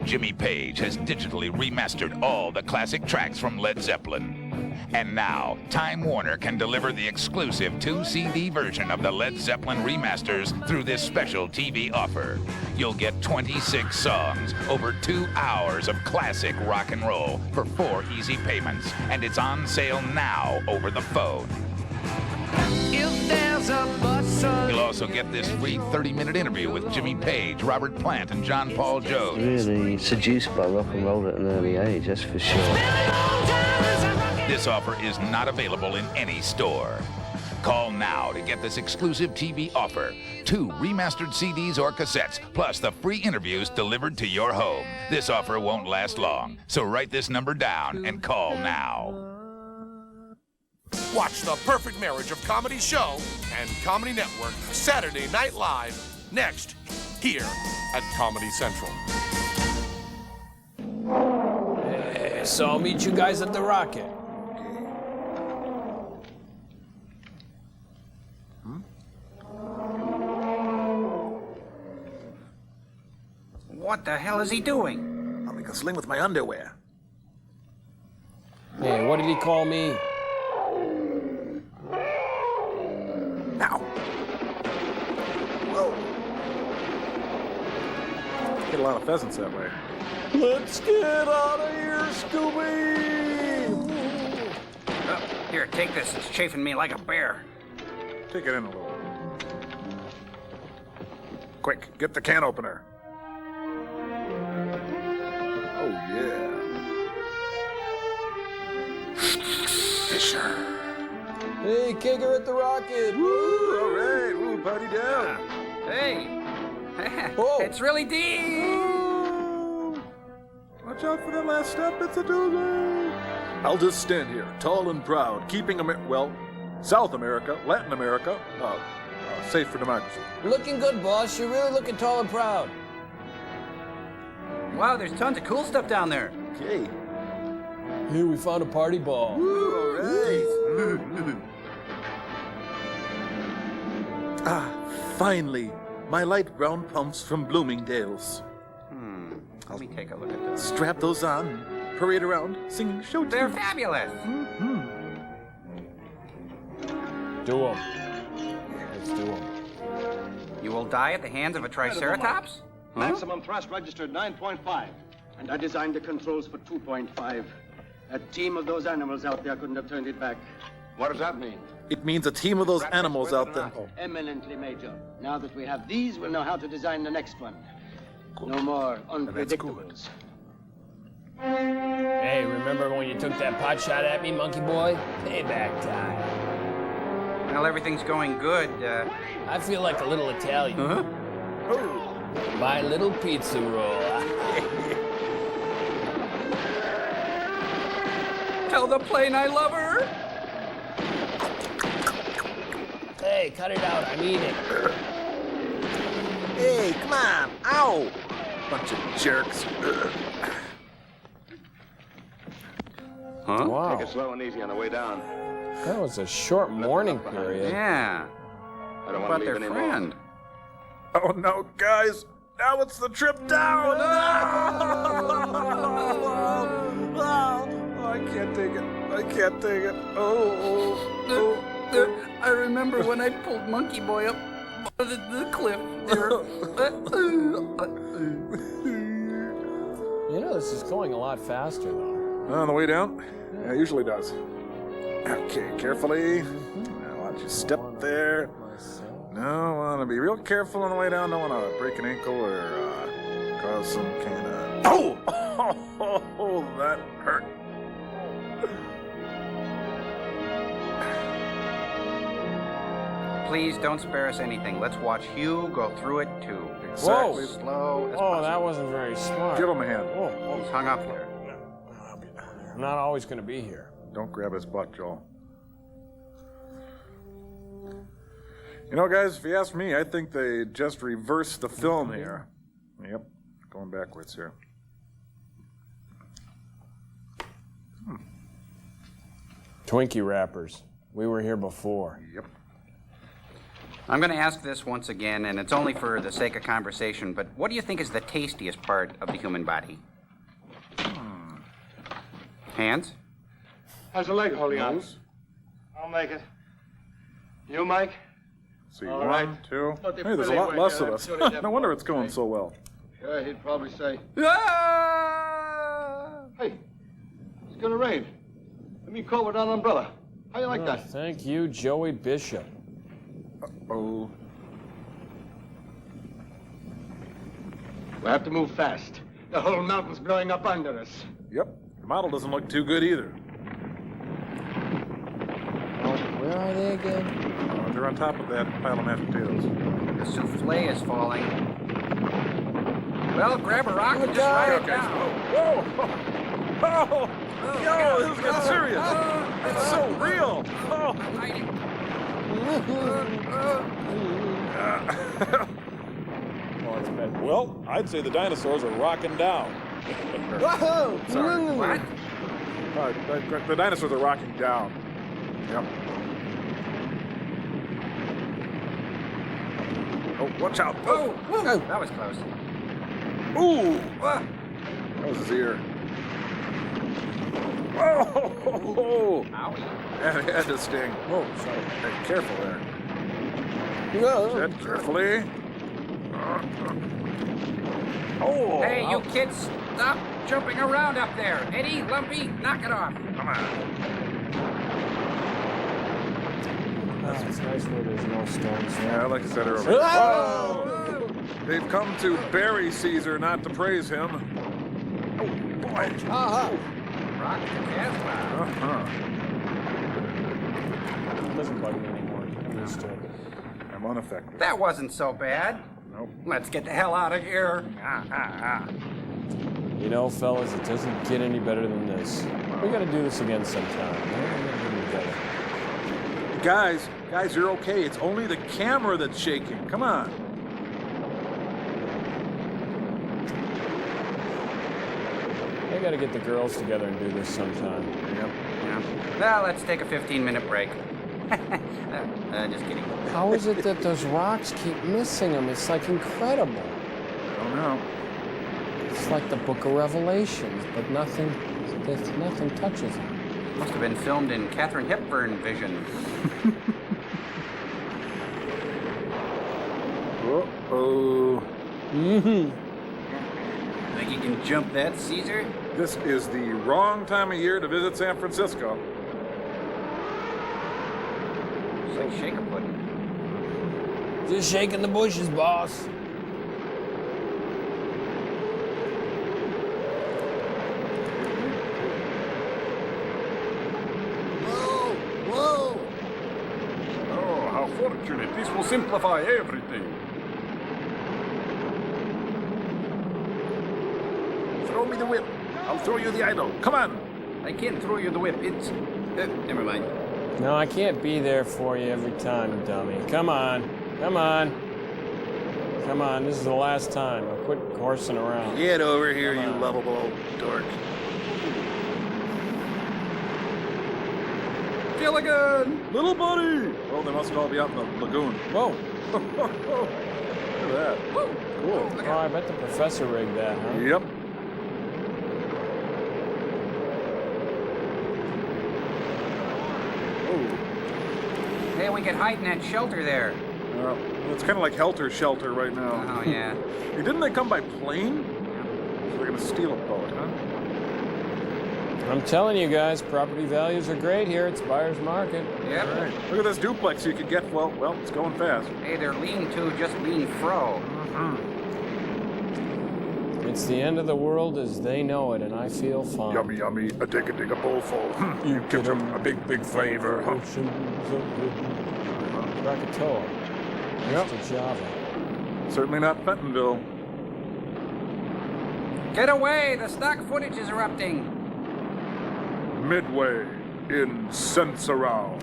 Jimmy Page has digitally remastered all the classic tracks from Led Zeppelin. And now, Time Warner can deliver the exclusive 2-CD version of the Led Zeppelin remasters through this special TV offer. You'll get 26 songs, over 2 hours of classic rock and roll for 4 easy payments. And it's on sale now over the phone. If there's a bus, you'll also get this free 30-minute interview with Jimmy Page, Robert Plant, and John Paul Jones. Really seduced by rock and roll at an early age, that's for sure. This offer is not available in any store. Call now to get this exclusive TV offer. 2 remastered CDs or cassettes, plus the free interviews delivered to your home. This offer won't last long, so write this number down and call now. Watch The Perfect Marriage of Comedy Show and Comedy Network Saturday Night Live next here at Comedy Central. So I'll meet you guys at the Rocket. What the hell is he doing? I'll make a sling with my underwear. Hey, what did he call me? Now. Whoa. Get a lot of pheasants that way. Let's get out of here, Scooby! Oh, here, take this. It's chafing me like a bear. Take it in a little. Quick, get the can opener. Oh, yeah. Fisher. Hey, Kicker at the Rocket! Woo, all right. Woo, party down. Hey. Oh. It's really deep. Watch out for that last step. It's a doozy. I'll just stand here, tall and proud, keeping South America, Latin America, safe for democracy. Looking good, boss. You're really looking tall and proud. Wow, there's tons of cool stuff down there. Okay. Here, we found a party ball. Woo, all right. Finally, my light brown pumps from Bloomingdale's. Let me take a look at those. Strap those on, parade around, singing show tunes. They're fabulous. Do them. Let's do them. You will die at the hands of a triceratops? Maximum thrust registered 9.5. And I designed the controls for 2.5. A team of those animals out there couldn't have turned it back. What does that mean? It means a team of those animals out there. Eminently, Major. Now that we have these, we'll know how to design the next one. No more unpredictables. Hey, remember when you took that pot shot at me, monkey boy? Payback time. Well, everything's going good. I feel like a little Italian. My little pizza roll. Tell the plane I love her. Hey, cut it out. I'm eating. Hey, come on. Ow. Bunch of jerks. Huh? Wow. Take it slow and easy on the way down. That was a short mourning period. Yeah. I don't What want about to their leave any friend? Oh, no, guys. Now it's the trip down. Oh, I can't take it. I can't take it. I remember when I pulled Monkey Boy up the cliff there. You know, this is going a lot faster, though. On the way down? Yeah, it usually does. Okay, carefully. Now, why don't you step there? No, want to be real careful on the way down. Don't want to break an ankle or cause some kind of... Oh, that hurt. Please don't spare us anything. Let's watch Hugh go through it too. Whoa. As slow as Oh, possible. that wasn't very smart. Give him a hand. Oh, He's hung up there. I'm not always going to be here. Don't grab his butt, Joel. You know, guys, if you ask me, I think they just reversed the film here. Yep, going backwards here. Twinkie wrappers. We were here before. Yep. I'm going to ask this once again, and it's only for the sake of conversation, but what do you think is the tastiest part of the human body? Hands? How's the leg holding on? I'll make it. You, Mike? See, All one, right. two. Not Hey, there's a lot less of us. No wonder it's going so well. Yeah, he'd probably say, Ah! hey, it's gonna rain. Let me call without an umbrella. How you like that? Thank you, Joey Bishop. Oh. We have to move fast. The whole mountain's blowing up under us. Yep. The model doesn't look too good either. Where are they again? They're on top of that pile of mashed potatoes. The souffle is falling. Well, grab a rock and just ride it down. Oh! Yo, this is getting serious. It's so real. Oh. Well, I'd say the dinosaurs are rocking down. Whoa! Sorry. What? The dinosaurs are rocking down. Yep. Oh, watch out. Oh, whoa. That was close. Ooh! That was his ear. Oh! Owie. That had to sting. Whoa, sorry. Hey, careful there. Whoa. Tread carefully. Oh! Hey, you kids, stop jumping around up there. Eddie, Lumpy, knock it off. Come on. It's nice where there's no stones. Yeah, like I said earlier. Whoa! They've come to bury Caesar, not to praise him. Oh, boy. Rock the Casbah. It doesn't bug me anymore. I'm used to it. I'm unaffected. That wasn't so bad. Nope. Let's get the hell out of here. You know, fellas, it doesn't get any better than this. We gotta do this again sometime. Guys, you're okay. It's only the camera that's shaking. Come on. I gotta get the girls together and do this sometime. Yep. Yeah. Well, let's take a 15-minute break. Just kidding. How is it that those rocks keep missing them? It's like incredible. I don't know. It's like the Book of Revelations, but nothing touches it. Must have been filmed in Katharine Hepburn vision. Uh-oh. Think you can jump that, Caesar? This is the wrong time of year to visit San Francisco. It's like shaker pudding. Just shaking the bushes, boss. Whoa! Oh, how fortunate. This will simplify everything. Throw me the whip. I'll throw you the idol. Come on. I can't throw you the whip. It's... never mind. No, I can't be there for you every time, dummy. Come on. Come on. Come on, this is the last time. I'll quit horsing around. Get over here, you lovable old dork. Gilligan! Little buddy! Oh, they must all be out in the lagoon. Whoa. Look at that. Cool. Oh, I bet the professor rigged that, huh? Yep. Hey, we could hide in that shelter there. Well, it's kind of like helter shelter right now. Oh, yeah. Hey, didn't they come by plane? So they're going to steal a boat, huh? I'm telling you guys, property values are great here. It's buyer's market. Yep. All right. Look at this duplex you could get. Well, it's going fast. Hey, they're lean-to, just lean-fro. It's the end of the world as they know it, and I feel fine. Yummy, yummy. A dig a bowlful. You give them a big flavor. Krakatoa. Yep. Mr. Java. Certainly not Fentonville. Get away! The stock footage is erupting. Midway in Sensaround.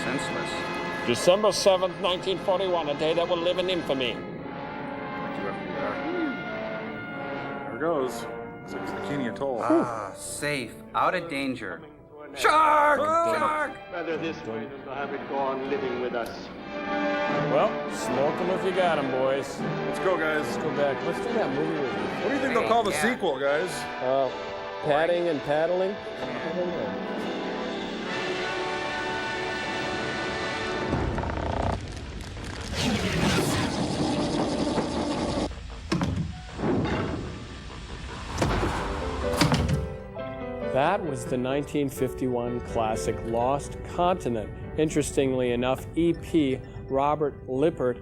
Senseless. December 7th, 1941, a day that will live in infamy. There goes. It's Bikini Atoll. Ah, safe. Out of danger. Shark! Shark! Better this way than to have it go on living with us. Well, smoke them if you got them, boys. Let's go, guys. Let's go back. Let's do that movie with you. What do you think they'll call the sequel, guys? Padding and paddling? I don't know. That was the 1951 classic Lost Continent. Interestingly enough, EP Robert Lippert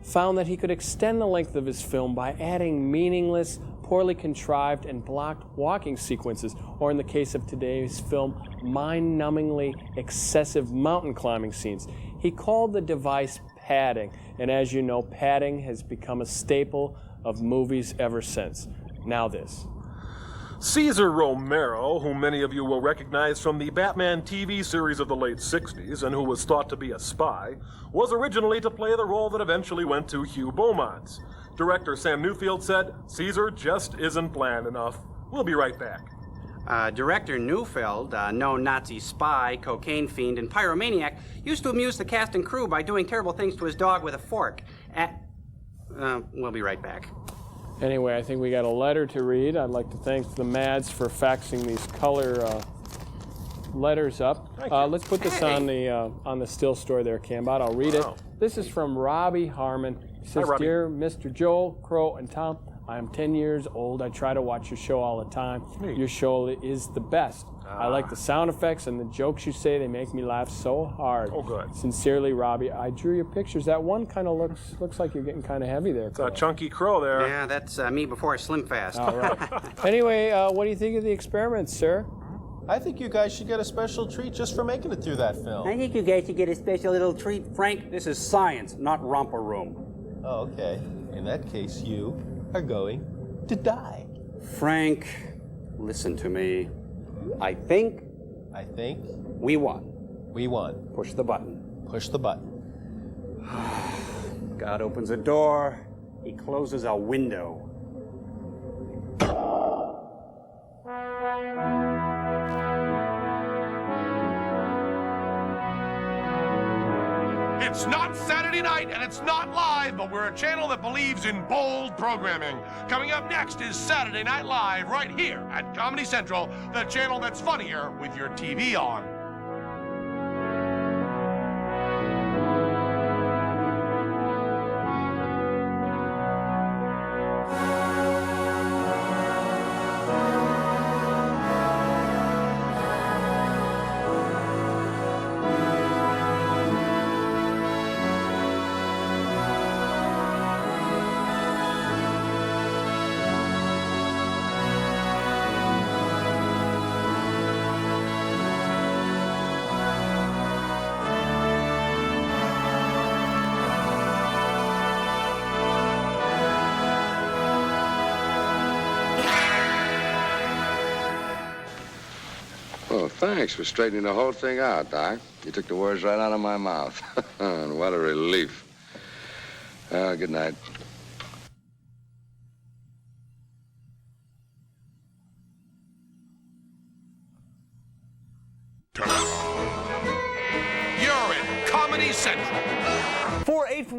found that he could extend the length of his film by adding meaningless, poorly contrived, and blocked walking sequences, or in the case of today's film, mind-numbingly excessive mountain climbing scenes. He called the device padding, and as you know, padding has become a staple of movies ever since. Now this. Cesar Romero, whom many of you will recognize from the Batman TV series of the late 60s and who was thought to be a spy, was originally to play the role that eventually went to Hugh Beaumont's. Director Sam Newfield said, "Cesar just isn't bland enough. We'll be right back." Director Neufeld, known Nazi spy, cocaine fiend, and pyromaniac, used to amuse the cast and crew by doing terrible things to his dog with a fork. We'll be right back. Anyway, I think we got a letter to read. I'd like to thank the Mads for faxing these color letters up. Let's put this on the still story there, Cambot. I'll read it. This is from Robbie Harmon. He says, Hi, Robbie. "Dear Mr. Joel, Crow, and Tom, I am 10 years old. I try to watch your show all the time. Your show is the best. I like the sound effects and the jokes you say. They make me laugh so hard. Oh, good. Sincerely, Robbie." I drew your pictures. That one kind of looks like you're getting kind of heavy there. It's a chunky crow there. Yeah, that's me before I slim fast. All right. Anyway, what do you think of the experiment, sir? I think you guys should get a special treat just for making it through that film. I think you guys should get a special little treat. Frank, this is science, not romper room. Oh, okay. In that case, you are going to die. Frank, listen to me. I think we won. We won. Push the button. Push the button. God opens a door, he closes a window. It's not Saturday night and it's not live, but we're a channel that believes in bold programming. Coming up next is Saturday Night Live right here at Comedy Central, the channel that's funnier with your TV on. Thanks for straightening the whole thing out, Doc. You took the words right out of my mouth. And what a relief. Good night. You're in Comedy Central. 4-8 from